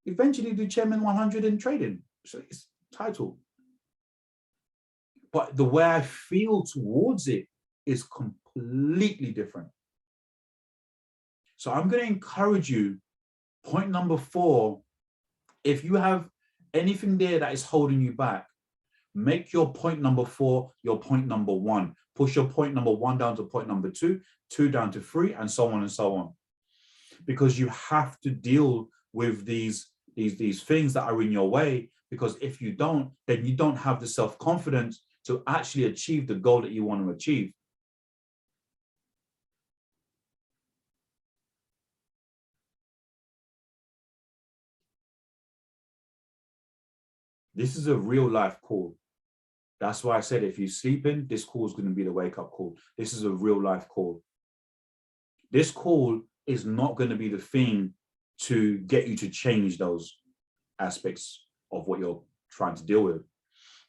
Eventually do Chairman 100 in trading. So it's title. But the way I feel towards it is completely different. So I'm going to encourage you, point number 4, if you have anything there that is holding you back, make your point number 4 your point number 1. Push your point number 1 down to point number 2, 2 down to 3, and so on and so on. Because you have to deal with these things that are in your way, because if you don't, then you don't have the self-confidence to actually achieve the goal that you want to achieve. This is a real life call. That's why I said, if you're sleeping, this call is going to be the wake up call. This is a real life call. This call is not going to be the thing to get you to change those aspects of what you're trying to deal with.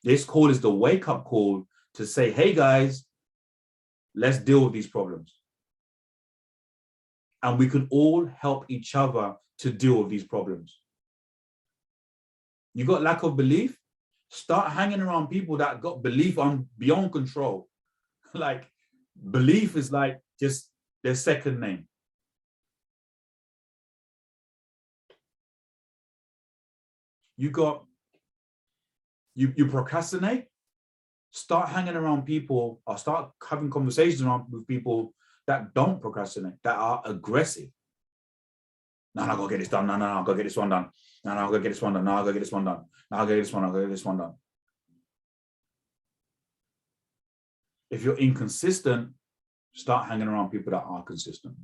This call is the wake up call to say, hey guys, let's deal with these problems. And we can all help each other to deal with these problems. You got lack of belief? Start hanging around people that got belief on beyond control. Like, belief is like just their second name. You procrastinate? Start hanging around people, or start having conversations with people that don't procrastinate, that are aggressive. No, I gotta get this done. No, I gotta get this one done. No, I gotta get this one done. No, I gotta get this one done. No, I gotta get this one. I gotta get this one done. If you're inconsistent, start hanging around people that are consistent.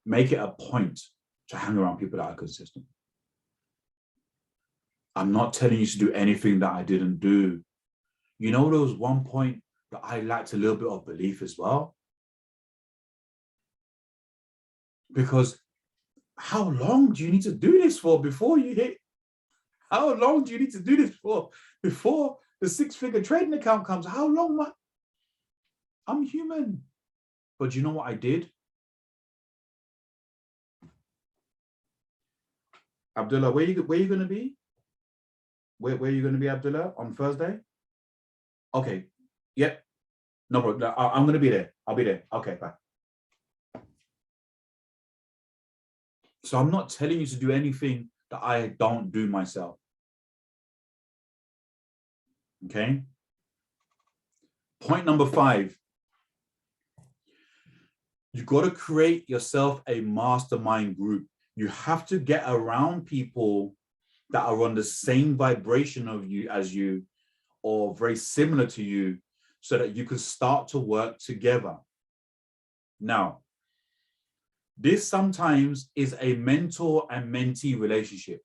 Make it a point to hang around people that are consistent. I'm not telling you to do anything that I didn't do. You know, there was one point that I lacked a little bit of belief as well. Because how long do you need to do this for before you hit? How long do you need to do this for before the 6-figure trading account comes? How long? I'm human. But you know what I did? Abdullah, where you going to be? Where are you going to be, Abdullah, on Thursday? Okay. Yep. No problem. I'm going to be there. I'll be there. Okay, bye. So I'm not telling you to do anything that I don't do myself. Okay. Point number 5. You got to create yourself a mastermind group. You have to get around people that are on the same vibration of you as you, or very similar to you, so that you can start to work together. Now, this sometimes is a mentor and mentee relationship.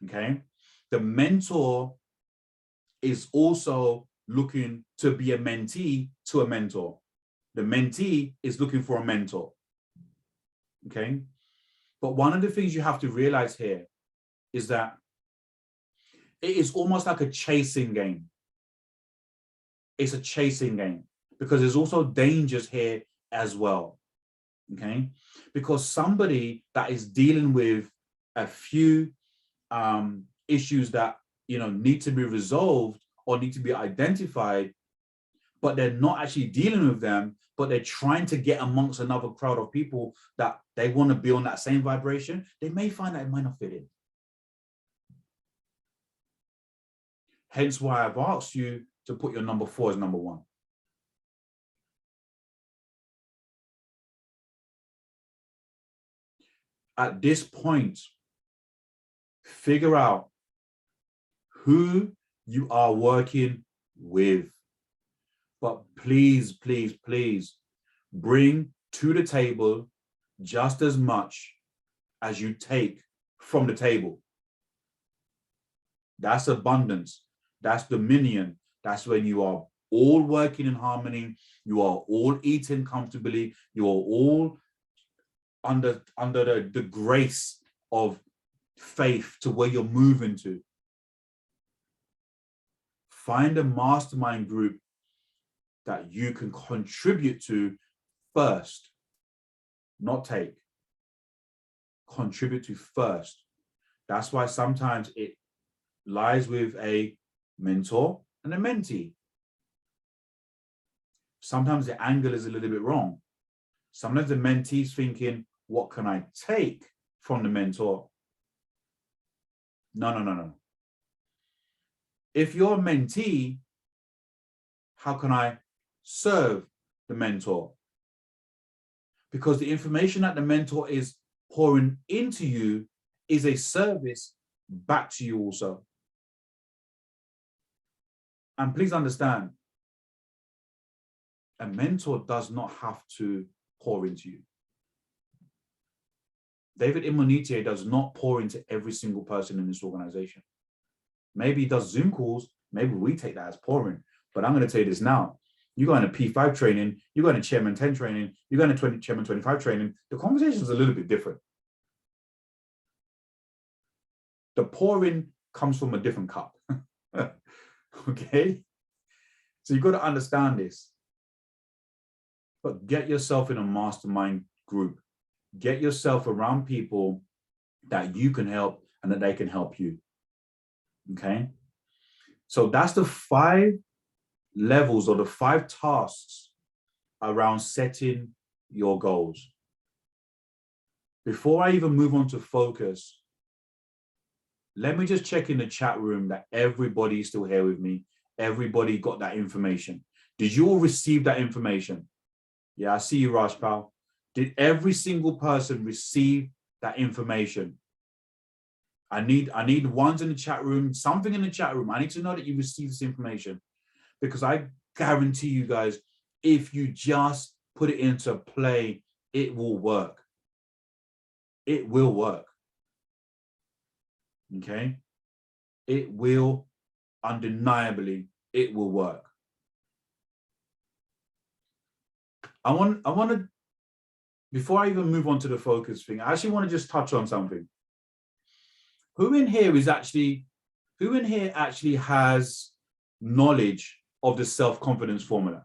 Okay. The mentor is also looking to be a mentee to a mentor. The mentee is looking for a mentor. Okay. But one of the things you have to realize here is that it is almost like a chasing game. It's a chasing game because there's also dangers here as well. Okay, because somebody that is dealing with a few issues that need to be resolved or need to be identified, but they're not actually dealing with them, but they're trying to get amongst another crowd of people that they want to be on that same vibration, they may find that it might not fit in. Hence why I've asked you to put your number 4 as number 1. at this point, figure out who you are working with. But please, please, please bring to the table just as much as you take from the table. That's abundance. That's dominion. That's when you are all working in harmony. You are all eating comfortably. You are all under the grace of faith to where you're moving to. Find a mastermind group that you can contribute to first, not take. Contribute to first. That's why sometimes it lies with a mentor and a mentee. Sometimes the angle is a little bit wrong. Sometimes the mentee's thinking, what can I take from the mentor? No. If you're a mentee, how can I serve the mentor? Because the information that the mentor is pouring into you is a service back to you also. And please understand, a mentor does not have to pour into you. David Immonitier does not pour into every single person in this organization. Maybe he does Zoom calls. Maybe we take that as pouring. But I'm going to tell you this now. You go into P5 training, you go into Chairman 10 training, you go into Chairman 25 training, the conversation is a little bit different. The pouring comes from a different cup. Okay? So you've got to understand this. But get yourself in a mastermind group. Get yourself around people that you can help and that they can help you. Okay? So that's the 5 levels or the 5 tasks around setting your goals. Before I even move on to focus, let me just check in the chat room that everybody's still here with me. Everybody got that information. Did you all receive that information? Yeah, I see you, Rajpal. Did every single person receive that information? I need ones in the chat room, something in the chat room. I need to know that you received this information, because I guarantee you guys, if you just put it into play, it will work. It will work. Okay? It will, undeniably, it will work. I want to, before I even move on to the focus thing, I actually want to just touch on something. Who in here actually has knowledge of the self-confidence formula?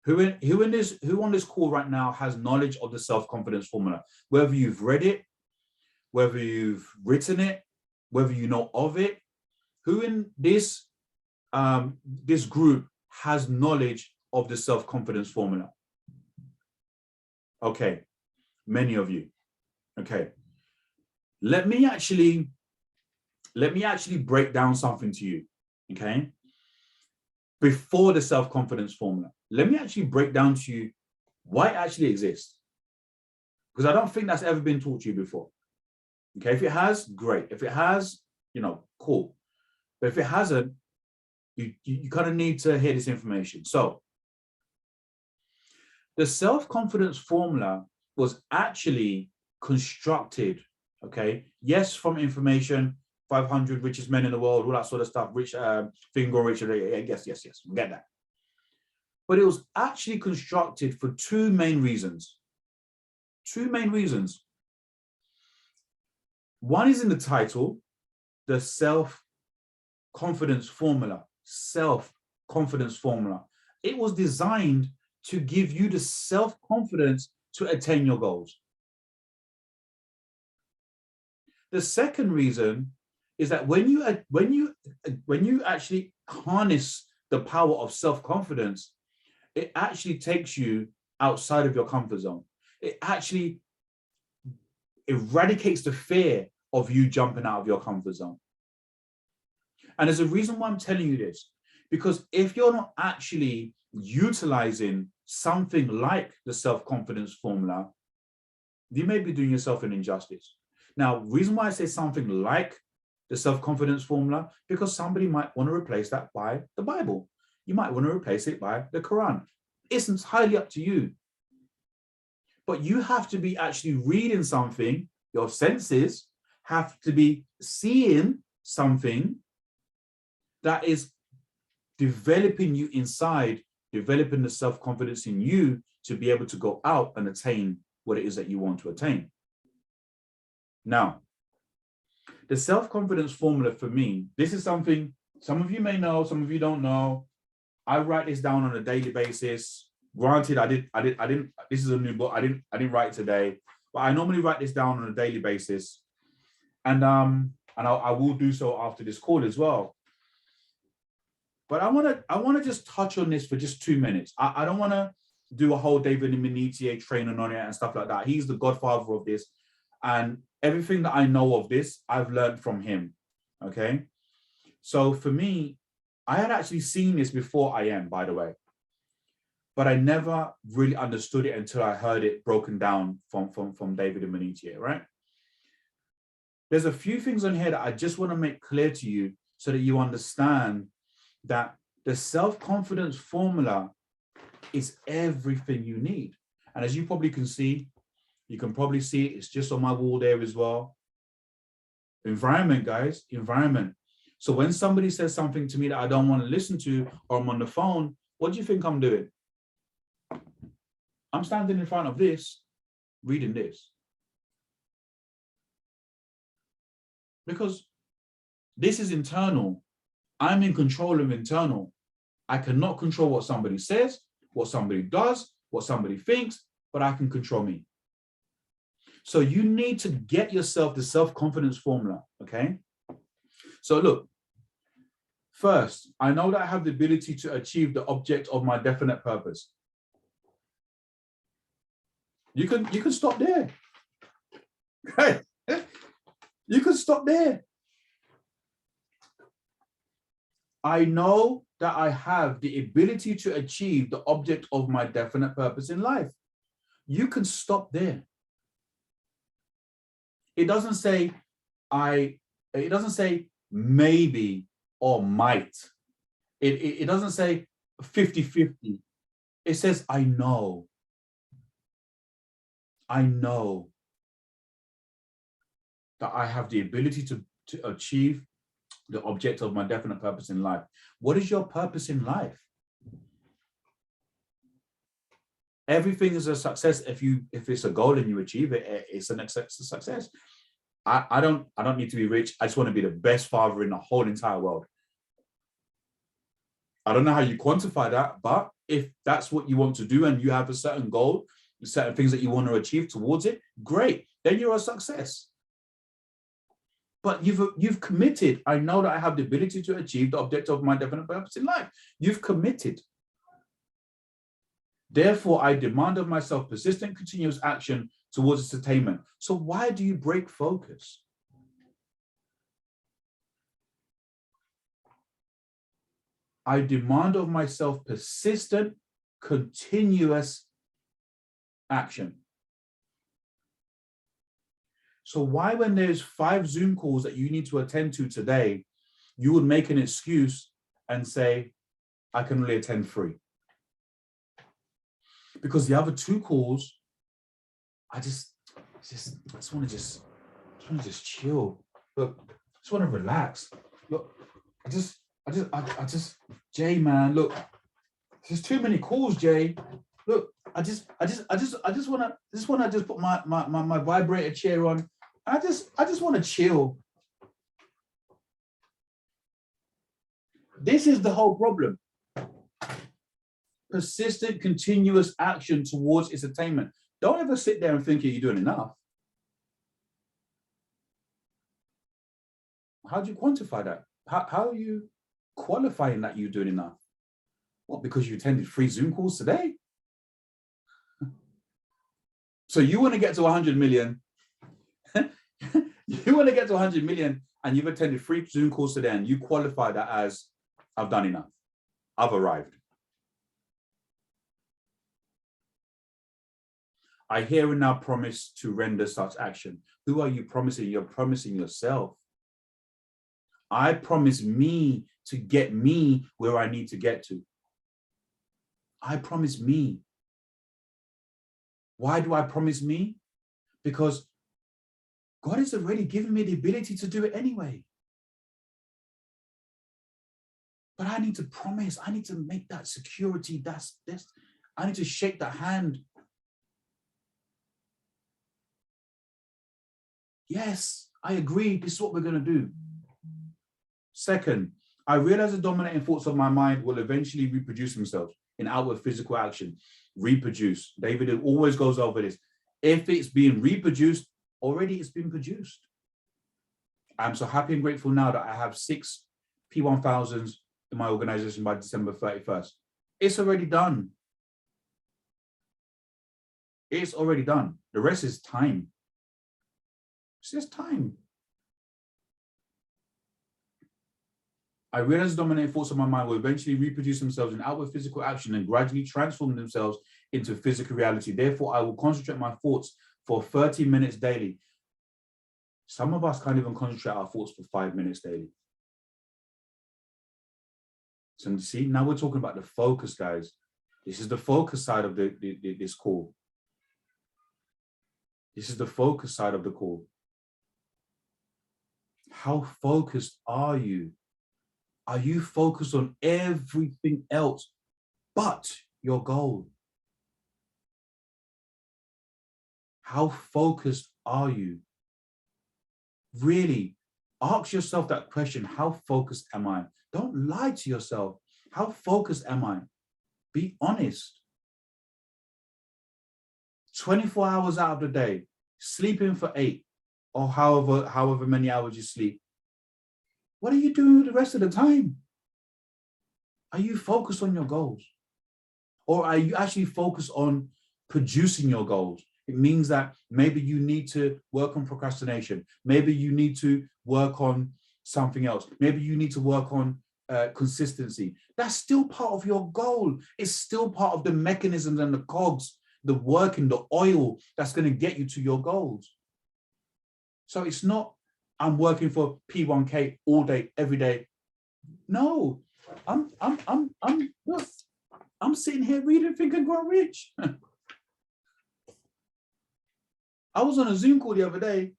Who on this call right now has knowledge of the self-confidence formula? Whether you've read it, whether you've written it, whether you know of it, who in this group has knowledge of the self-confidence formula? Okay, many of you. Okay, let me actually break down something to you. Okay, before the self-confidence formula, let me actually break down to you why it actually exists, because I don't think that's ever been taught to you before. Okay, if it has, great. If it has, cool. But if it hasn't, you kind of need to hear this information. So the self-confidence formula was actually constructed, okay? Yes, from information, 500 richest men in the world, all that sort of stuff, Think and Grow Rich, yes, we get that. But it was actually constructed for 2 main reasons. 2 main reasons. One is in the title, the self-confidence formula. Self-confidence formula. It was designed to give you the self-confidence to attain your goals. The second reason is that when you actually harness the power of self-confidence, it actually takes you outside of your comfort zone. It actually eradicates the fear of you jumping out of your comfort zone. And there's a reason why I'm telling you this, because if you're not actually utilizing something like the self-confidence formula, you may be doing yourself an injustice. Now, reason why I say something like the self-confidence formula, because somebody might want to replace that by the Bible. You might want to replace it by the Quran. It's entirely up to you. But you have to be actually reading something. Your senses have to be seeing something that is developing you inside, developing the self-confidence in you to be able to go out and attain what it is that you want to attain. Now, the self-confidence formula for me, this is something some of you may know, some of you don't know. I write this down on a daily basis. Granted, I didn't, this is a new book. I didn't write it today, but I normally write this down on a daily basis. And I will do so after this call as well. But I want to just touch on this for just 2 minutes. I don't want to do a whole David Imonitie training on it and stuff like that. He's the godfather of this. And everything that I know of this, I've learned from him. Okay. So for me, I had actually seen this before I am, by the way, but I never really understood it until I heard it broken down from David Imonitie, right? There's a few things on here that I just want to make clear to you so that you understand that the self-confidence formula is everything you need. And as you probably can see, you can probably see it, it's just on my wall there as well. Environment, guys, environment. So when somebody says something to me that I don't want to listen to, or I'm on the phone, what do you think I'm doing? I'm standing in front of this, reading this. Because this is internal. I'm in control of internal. I cannot control what somebody says, what somebody does, what somebody thinks, but I can control me. So you need to get yourself the self-confidence formula, okay? So look, first, I know that I have the ability to achieve the object of my definite purpose. You can stop there. Okay. You can stop there. I know that I have the ability to achieve the object of my definite purpose in life. You can stop there. It doesn't say it doesn't say maybe or might. It doesn't say 50-50. It says, I know. I know that I have the ability to achieve the object of my definite purpose in life. What is your purpose in life? Everything is a success if it's a goal and you achieve it. It's a success. I don't need to be rich. I just want to be the best father in the whole entire world. I don't know how you quantify that, but if that's what you want to do and you have a certain goal, certain things that you want to achieve towards it, great. Then you're a success. But you've committed. I know that I have the ability to achieve the objective of my definite purpose in life. You've committed. Therefore, I demand of myself persistent, continuous action towards its attainment. So why do you break focus? I demand of myself persistent, continuous action. So why, when there's 5 Zoom calls that you need to attend to today, you would make an excuse and say, I can only attend 3? Because the other 2 calls, I just want to just chill. Look, I just want to relax. Look, I just, Jay, man, look, there's too many calls, Jay. Look, I just want to put my vibrator chair on. I just want to chill. This is the whole problem. Persistent, continuous action towards its attainment. Don't ever sit there and think you're doing enough. How do you quantify that? How are you qualifying that you're doing enough? What, because you attended 3 Zoom calls today? So you want to get to 100 million. You want to get to 100 million and you've attended 3 Zoom calls today and you qualify that as, I've done enough. I've arrived. I hear and now promise to render such action. Who are you promising? You're promising yourself. I promise me to get me where I need to get to. I promise me. Why do I promise me? Because God has already given me the ability to do it anyway. But I need to promise. I need to make that security. That's this. I need to shake that hand. Yes, I agree. This is what we're going to do. Second, I realize the dominating thoughts of my mind will eventually reproduce themselves in outward physical action. Reproduce. David always goes over this. If it's being reproduced, already it's been produced. I'm so happy and grateful now that I have 6 P1000s in my organization by December 31st. It's already done. It's already done. The rest is time. It's just time. I realize the dominating force of my mind will eventually reproduce themselves in outward physical action and gradually transform themselves into physical reality. Therefore, I will concentrate my thoughts for 30 minutes daily. Some of us can't even concentrate our thoughts for 5 minutes daily. So you see, now we're talking about the focus, guys. This is the focus side of this call. This is the focus side of the call. How focused are you? Are you focused on everything else but your goal? How focused are you? Really, ask yourself that question. How focused am I? Don't lie to yourself. How focused am I? Be honest. 24 hours out of the day, sleeping for 8 or however many hours you sleep. What are you doing the rest of the time? Are you focused on your goals? Or are you actually focused on producing your goals? It means that maybe you need to work on procrastination. Maybe you need to work on something else. Maybe you need to work on consistency. That's still part of your goal. It's still part of the mechanisms and the cogs, the working, the oil that's going to get you to your goals. So it's not, I'm working for P1K all day, every day. No, I'm sitting here reading Think and Grow Rich. I was on a Zoom call the other day,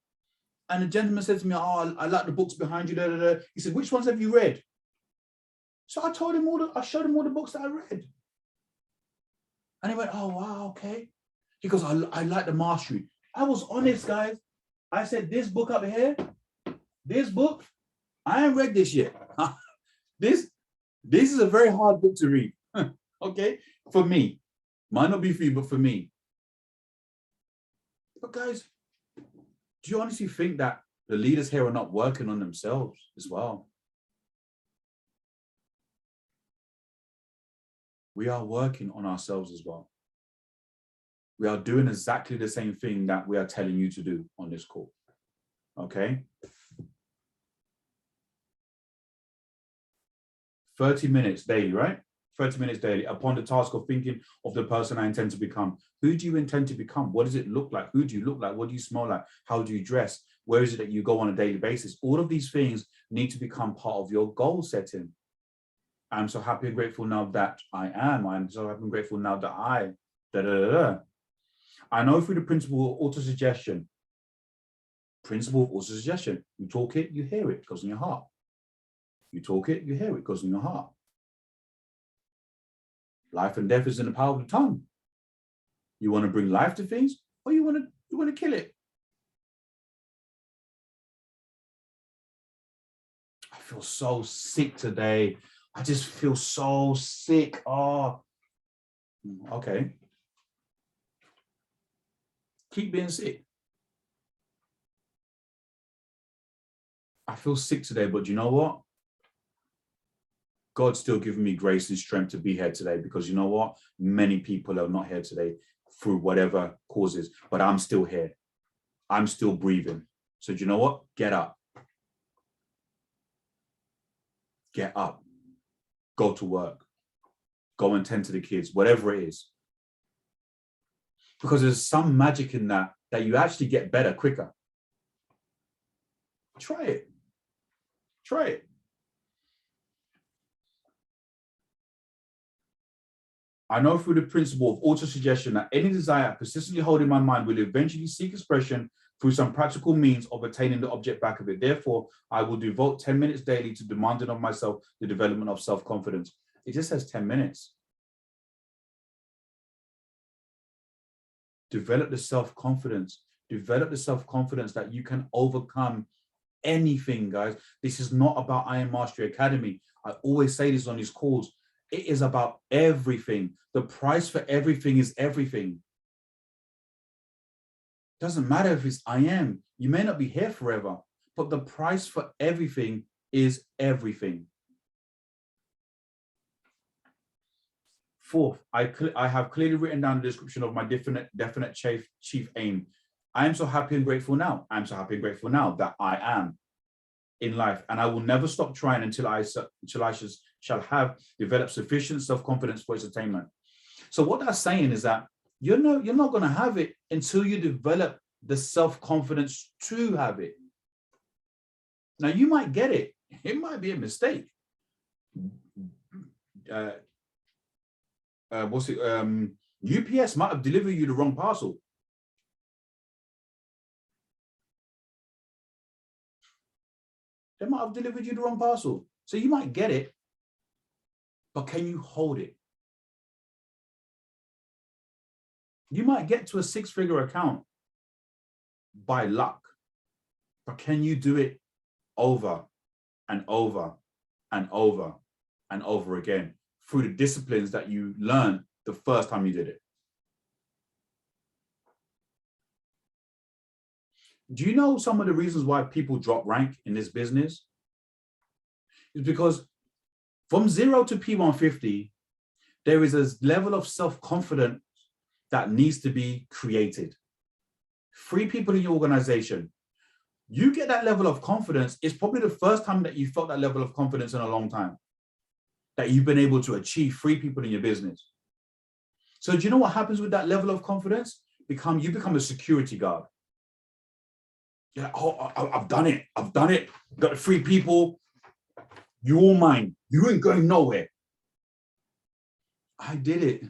and a gentleman said to me, "Oh, I like the books behind you." Da, da, da. He said, "Which ones have you read?" So I told him I showed him all the books that I read, and he went, "Oh wow, okay." He goes, "I like the mastery." I was honest, guys. I said, "This book up here, this book, I ain't read this yet. This is a very hard book to read." Okay, for me, might not be for you, but for me. But guys, do you honestly think that the leaders here are not working on themselves as well? We are working on ourselves as well. We are doing exactly the same thing that we are telling you to do on this call. Okay? 30 minutes daily, right? 30 minutes daily upon the task of thinking of the person I intend to become. Who do you intend to become? What does it look like? Who do you look like? What do you smell like? How do you dress? Where is it that you go on a daily basis? All of these things need to become part of your goal setting. I'm so happy and grateful now that I am. I'm so happy and grateful now that I know through the principle of autosuggestion. You talk it, you hear it, it goes in your heart. You talk it, you hear it, it goes in your heart. Life and death is in the power of the tongue. You want to bring life to things, or you want to kill it. I feel so sick today. I just feel so sick. Oh, okay. Keep being sick. I feel sick today, but you know what? God's still giving me grace and strength to be here today, because you know what? Many people are not here today through whatever causes, but I'm still here. I'm still breathing. So do you know what? Get up. Get up. Go to work. Go and tend to the kids, whatever it is. because there's some magic in that you actually get better quicker. Try it. Try it. I know through the principle of auto-suggestion that any desire I persistently hold in my mind will eventually seek expression through some practical means of attaining the object back of it. Therefore, I will devote 10 minutes daily to demanding of myself the development of self-confidence. It just says 10 minutes. Develop the self-confidence. Develop the self-confidence that you can overcome anything, guys. This is not about Iron Mastery Academy. I always say this on these calls. It is about everything. The price for everything is everything. Doesn't matter if it's I am. You may not be here forever, but the price for everything is everything. Fourth, I have clearly written down the description of my definite chief aim. I am so happy and grateful now. I'm so happy and grateful now that I am in life, and I will never stop trying until I shall have developed sufficient self-confidence for its attainment. So what that's saying is that you're not going to have it until you develop the self-confidence to have it. Now you might get it. It might be a mistake. UPS might have delivered you the wrong parcel. They might have delivered you the wrong parcel. So you might get it, but can you hold it? You might get to a six-figure account by luck, but can you do it over and over and over and over again through the disciplines that you learned the first time you did it? Do you know some of the reasons why people drop rank in this business? It's because from 0 to P150, there is a level of self-confidence that needs to be created. 3 people in your organization. You get that level of confidence. It's probably the first time that you felt that level of confidence in a long time, that you've been able to achieve 3 people in your business. So do you know what happens with that level of confidence? You become a security guard. You're like, oh, I've done it. I've done it. Got 3 people. You all mine. You ain't going nowhere. I did it.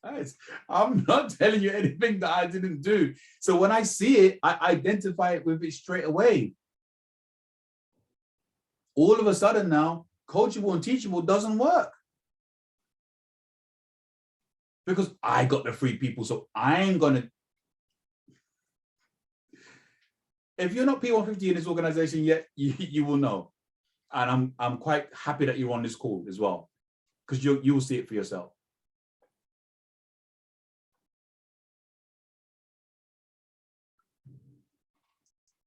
Guys, I'm not telling you anything that I didn't do. So when I see it, I identify it with it straight away. All of a sudden now, coachable and teachable doesn't work. Because I got the 3 people, so I ain't going to. If you're not P150 in this organization yet, you will know. And I'm quite happy that you're on this call as well, because you will see it for yourself.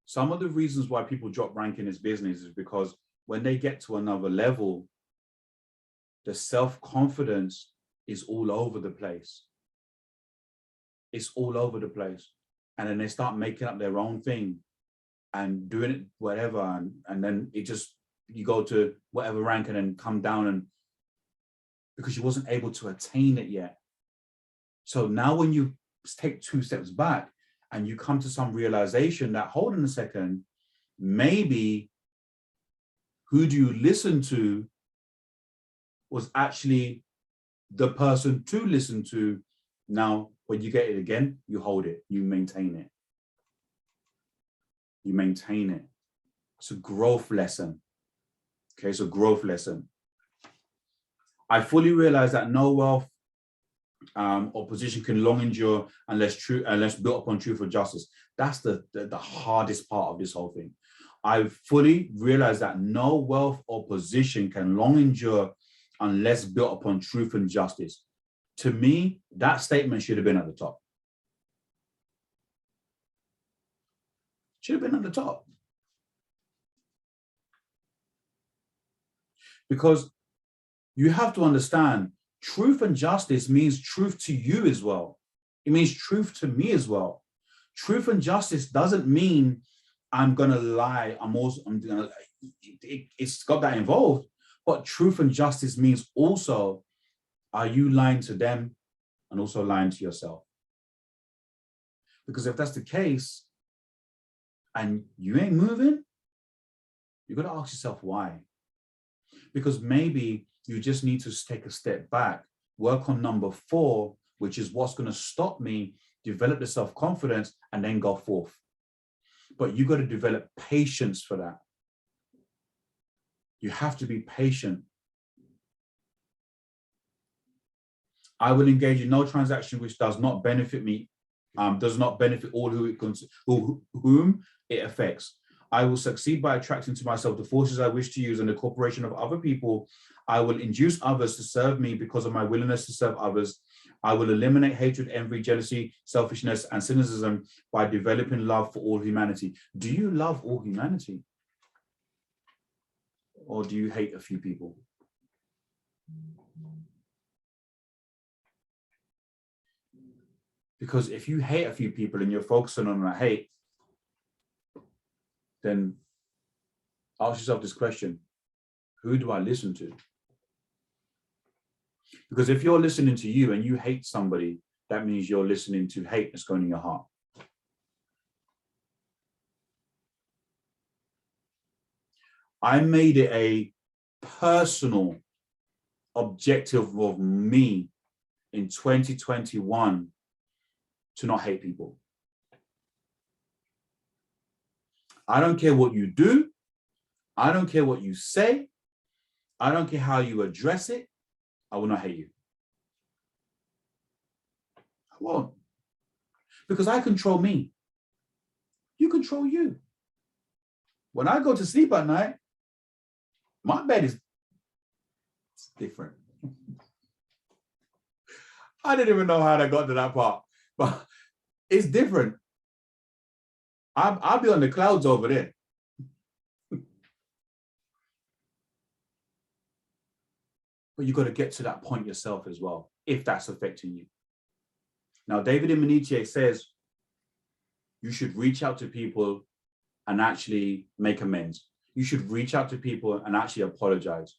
Some of the reasons why people drop rank in this business is because when they get to another level, the self-confidence is all over the place. It's all over the place. And then they start making up their own thing and doing it whatever. And then you go to whatever rank and then come down, and because you wasn't able to attain it yet. So now when you take 2 steps back, and you come to some realization that, hold on a second, maybe who do you listen to was actually the person to listen to. Now, when you get it again, you hold it, you maintain it. You maintain it. It's a growth lesson. Okay, it's a growth lesson. I fully realize that no wealth or position can long endure unless built upon truth or justice. That's the hardest part of this whole thing. I fully realize that no wealth or position can long endure unless built upon truth and justice. To me, that statement should have been at the top. Should have been at the top. Because you have to understand, truth and justice means truth to you as well. It means truth to me as well. Truth and justice doesn't mean I'm gonna lie. It's got that involved. But truth and justice means also, are you lying to them and also lying to yourself? Because if that's the case and you ain't moving, you got to ask yourself why. Because maybe you just need to take a step back, work on number 4, which is what's going to stop me, develop the self-confidence, and then go forth. But you got to develop patience for that. You have to be patient. I will engage in no transaction which does not benefit me, does not benefit all whom it affects. I will succeed by attracting to myself the forces I wish to use and the cooperation of other people. I will induce others to serve me because of my willingness to serve others. I will eliminate hatred, envy, jealousy, selfishness, and cynicism by developing love for all humanity. Do you love all humanity? Or do you hate a few people? Because if you hate a few people and you're focusing on that hate, then ask yourself this question: who do I listen to? Because if you're listening to you and you hate somebody, that means you're listening to hate that's going in your heart. I made it a personal objective of me in 2021 to not hate people. I don't care what you do. I don't care what you say. I don't care how you address it. I will not hate you. I won't. Because I control me. You control you. When I go to sleep at night, my bed is different. I didn't even know how I got to that part, but it's different. I'll be on the clouds over there. But you got to get to that point yourself as well, if that's affecting you. Now, David Imaniche says you should reach out to people and actually make amends. You should reach out to people and actually apologize,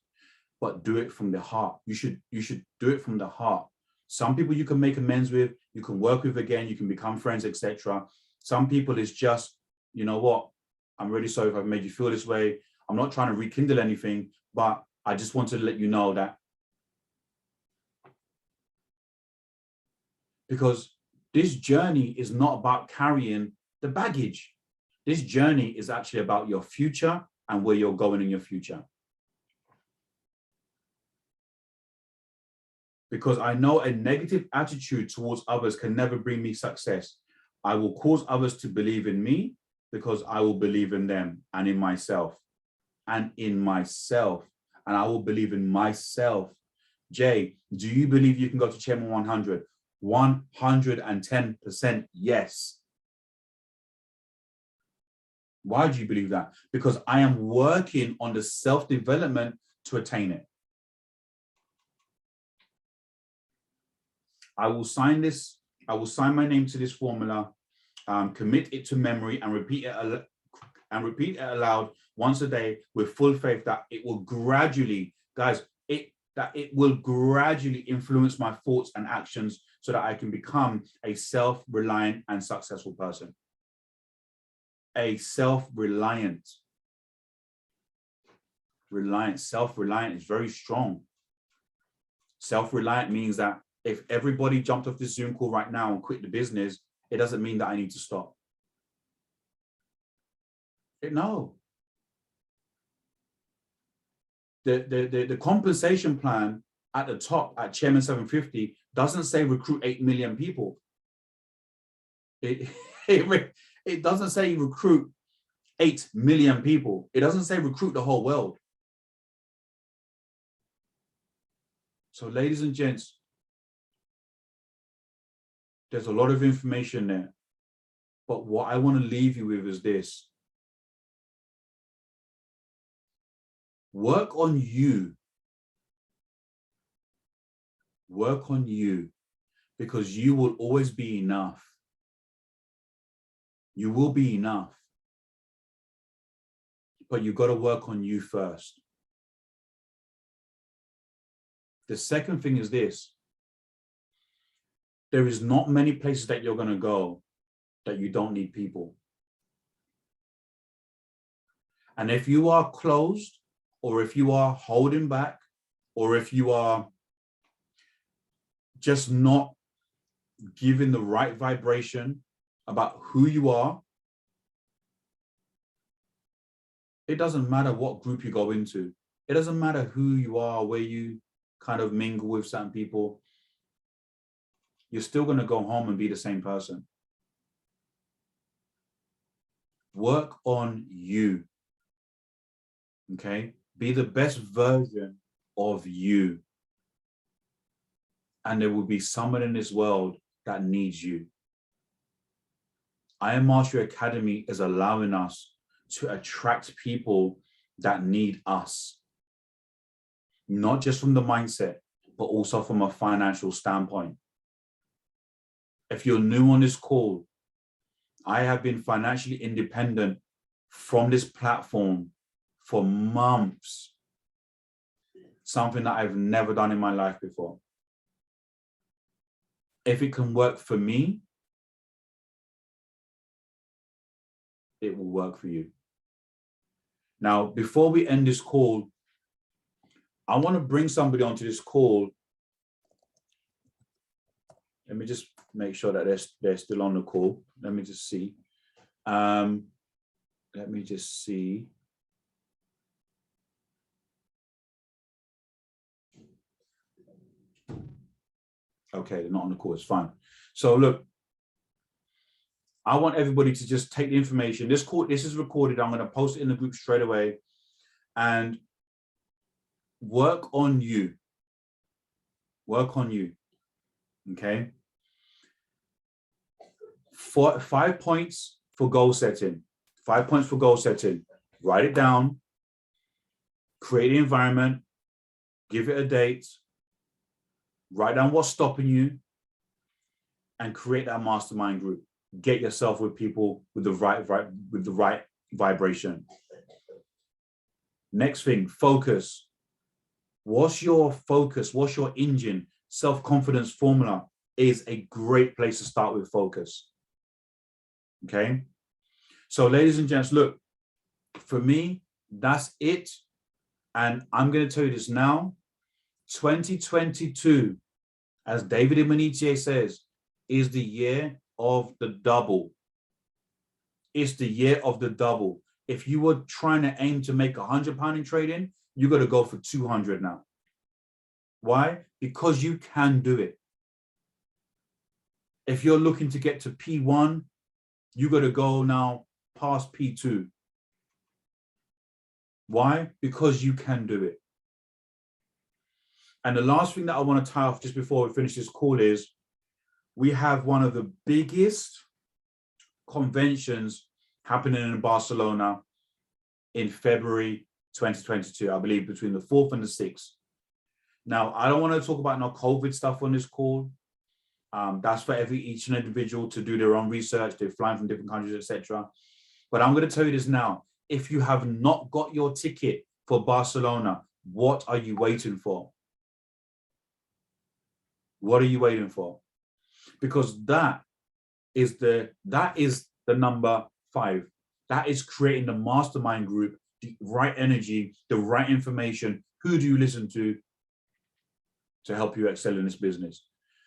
but do it from the heart. You should do it from the heart. Some people you can make amends with, you can work with again, you can become friends, etc. Some people is just, you know what, I'm really sorry if I've made you feel this way. I'm not trying to rekindle anything, but I just wanted to let you know that. Because this journey is not about carrying the baggage. This journey is actually about your future and where you're going in your future. Because I know a negative attitude towards others can never bring me success. I will cause others to believe in me because I will believe in them and in myself. And in myself. And I will believe in myself. Jay, do you believe you can go to Chairman 100? 110% yes. Why do you believe that? Because I am working on the self-development to attain it. I will sign this. I will sign my name to this formula, commit it to memory, and repeat it aloud once a day with full faith that it will gradually, guys, that it will gradually influence my thoughts and actions so that I can become a self-reliant and successful person. A self-reliant. Self-reliant is very strong. Self-reliant means that if everybody jumped off this Zoom call right now and quit the business, it doesn't mean that I need to stop. No. The compensation plan at the top at Chairman 750 doesn't say recruit 8 million people. It doesn't say recruit 8 million people. It doesn't say recruit the whole world. So ladies and gents, there's a lot of information there. But what I want to leave you with is this. Work on you. Work on you, because you will always be enough. You will be enough. But you've got to work on you first. The second thing is this. There is not many places that you're going to go that you don't need people. And if you are closed, or if you are holding back, or if you are just not giving the right vibration about who you are, it doesn't matter what group you go into. It doesn't matter who you are, where you kind of mingle with certain people. You're still going to go home and be the same person. Work on you. Okay? Be the best version of you. And there will be someone in this world that needs you. I Am Mastery Academy is allowing us to attract people that need us. Not just from the mindset, but also from a financial standpoint. If you're new on this call, I have been financially independent from this platform for months. Something that I've never done in my life before. If it can work for me, it will work for you. Now, before we end this call, I want to bring somebody onto this call. Let me just make sure that they're still on the call. Let me just see. Let me just see. Okay, they're not on the call, it's fine. So look, I want everybody to just take the information. This is recorded. I'm going to post it in the group straight away and work on you. Work on you. Okay. 5 points for goal setting. 5 points for goal setting. Write it down. Create the environment. Give it a date. Write down what's stopping you. And create that mastermind group. Get yourself with people with the right vibration. Next thing, focus. What's your focus? What's your engine? Self-confidence formula is a great place to start with focus. Okay. So ladies and gents, look, for me, that's it. And I'm going to tell you this now. 2022, as David Imonitie says, is the year of the double. It's the year of the double. If you were trying to aim to make £100 in trading, you got to go for 200 now. Why? Because you can do it. If you're looking to get to P1, you got to go now past P2. Why? Because you can do it. And the last thing that I want to tie off just before we finish this call is we have one of the biggest conventions happening in Barcelona in February 2022, I believe between the 4th and the 6th. Now, I don't want to talk about no COVID stuff on this call. That's for each individual to do their own research. They're flying from different countries, etc. But I'm going to tell you this now. If you have not got your ticket for Barcelona, what are you waiting for? What are you waiting for? Because that is the number 5. That is creating the mastermind group, the right energy, the right information. Who do you listen to help you excel in this business?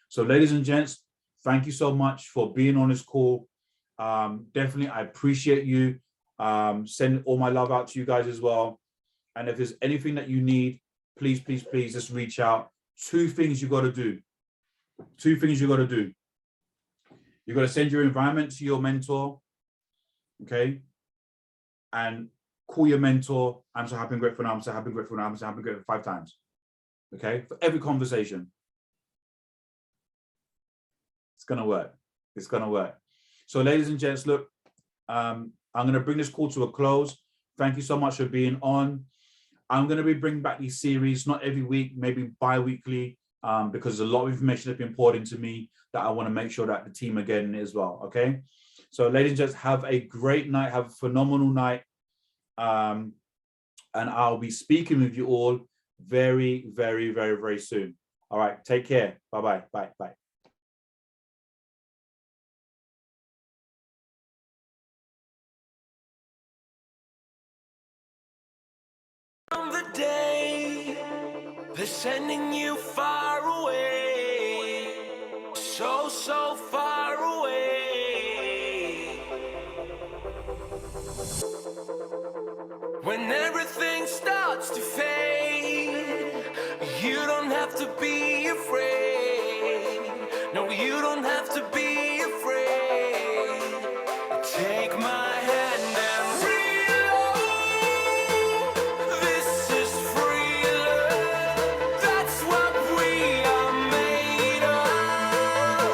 So ladies and gents, thank you so much for being on this call. Definitely, I appreciate you. Send all my love out to you guys as well. And if there's anything that you need, please, please, please just reach out. 2 things you got to do. 2 things you got to do. You got to send your environment to your mentor, okay? And call your mentor. I'm so happy and grateful now. I'm so happy and grateful now. I'm so happy and grateful 5 times, okay? For every conversation. It's going to work. It's going to work. So ladies and gents, look, I'm going to bring this call to a close. Thank you so much for being on. I'm going to be bringing back these series, not every week, maybe bi-weekly, because a lot of information has been poured into me that I want to make sure that the team are getting it as well, okay? So ladies and gents, have a great night, have a phenomenal night. And I'll be speaking with you all very, very, very, very soon. All right, take care. Bye-bye. Bye. Bye. day, they're sending you far away, so, so far away. When everything starts to fade, you don't have to be afraid. No, you don't have to be afraid. Take my hand and reload. This is free love. That's what we are made of.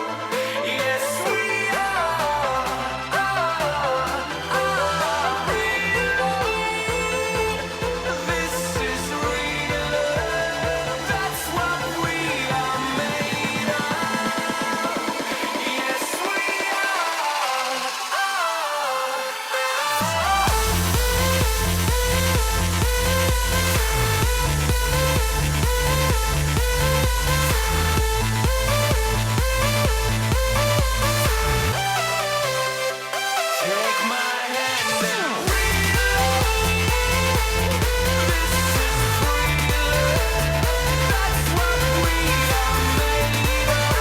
Yes, we are. Reload. This is real love. That's what we are made of. Yes, we take my hand and reload. This is free love. That's what we are made of.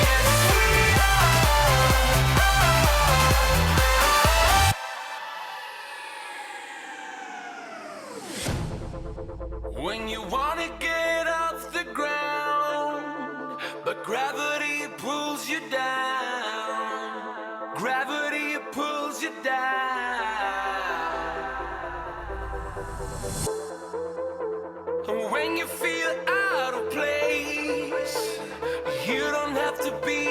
Yes, we are. When you wanna get off the ground, but gravity pulls you down. Gravity pulls you down. And when you feel out of place, you don't have to be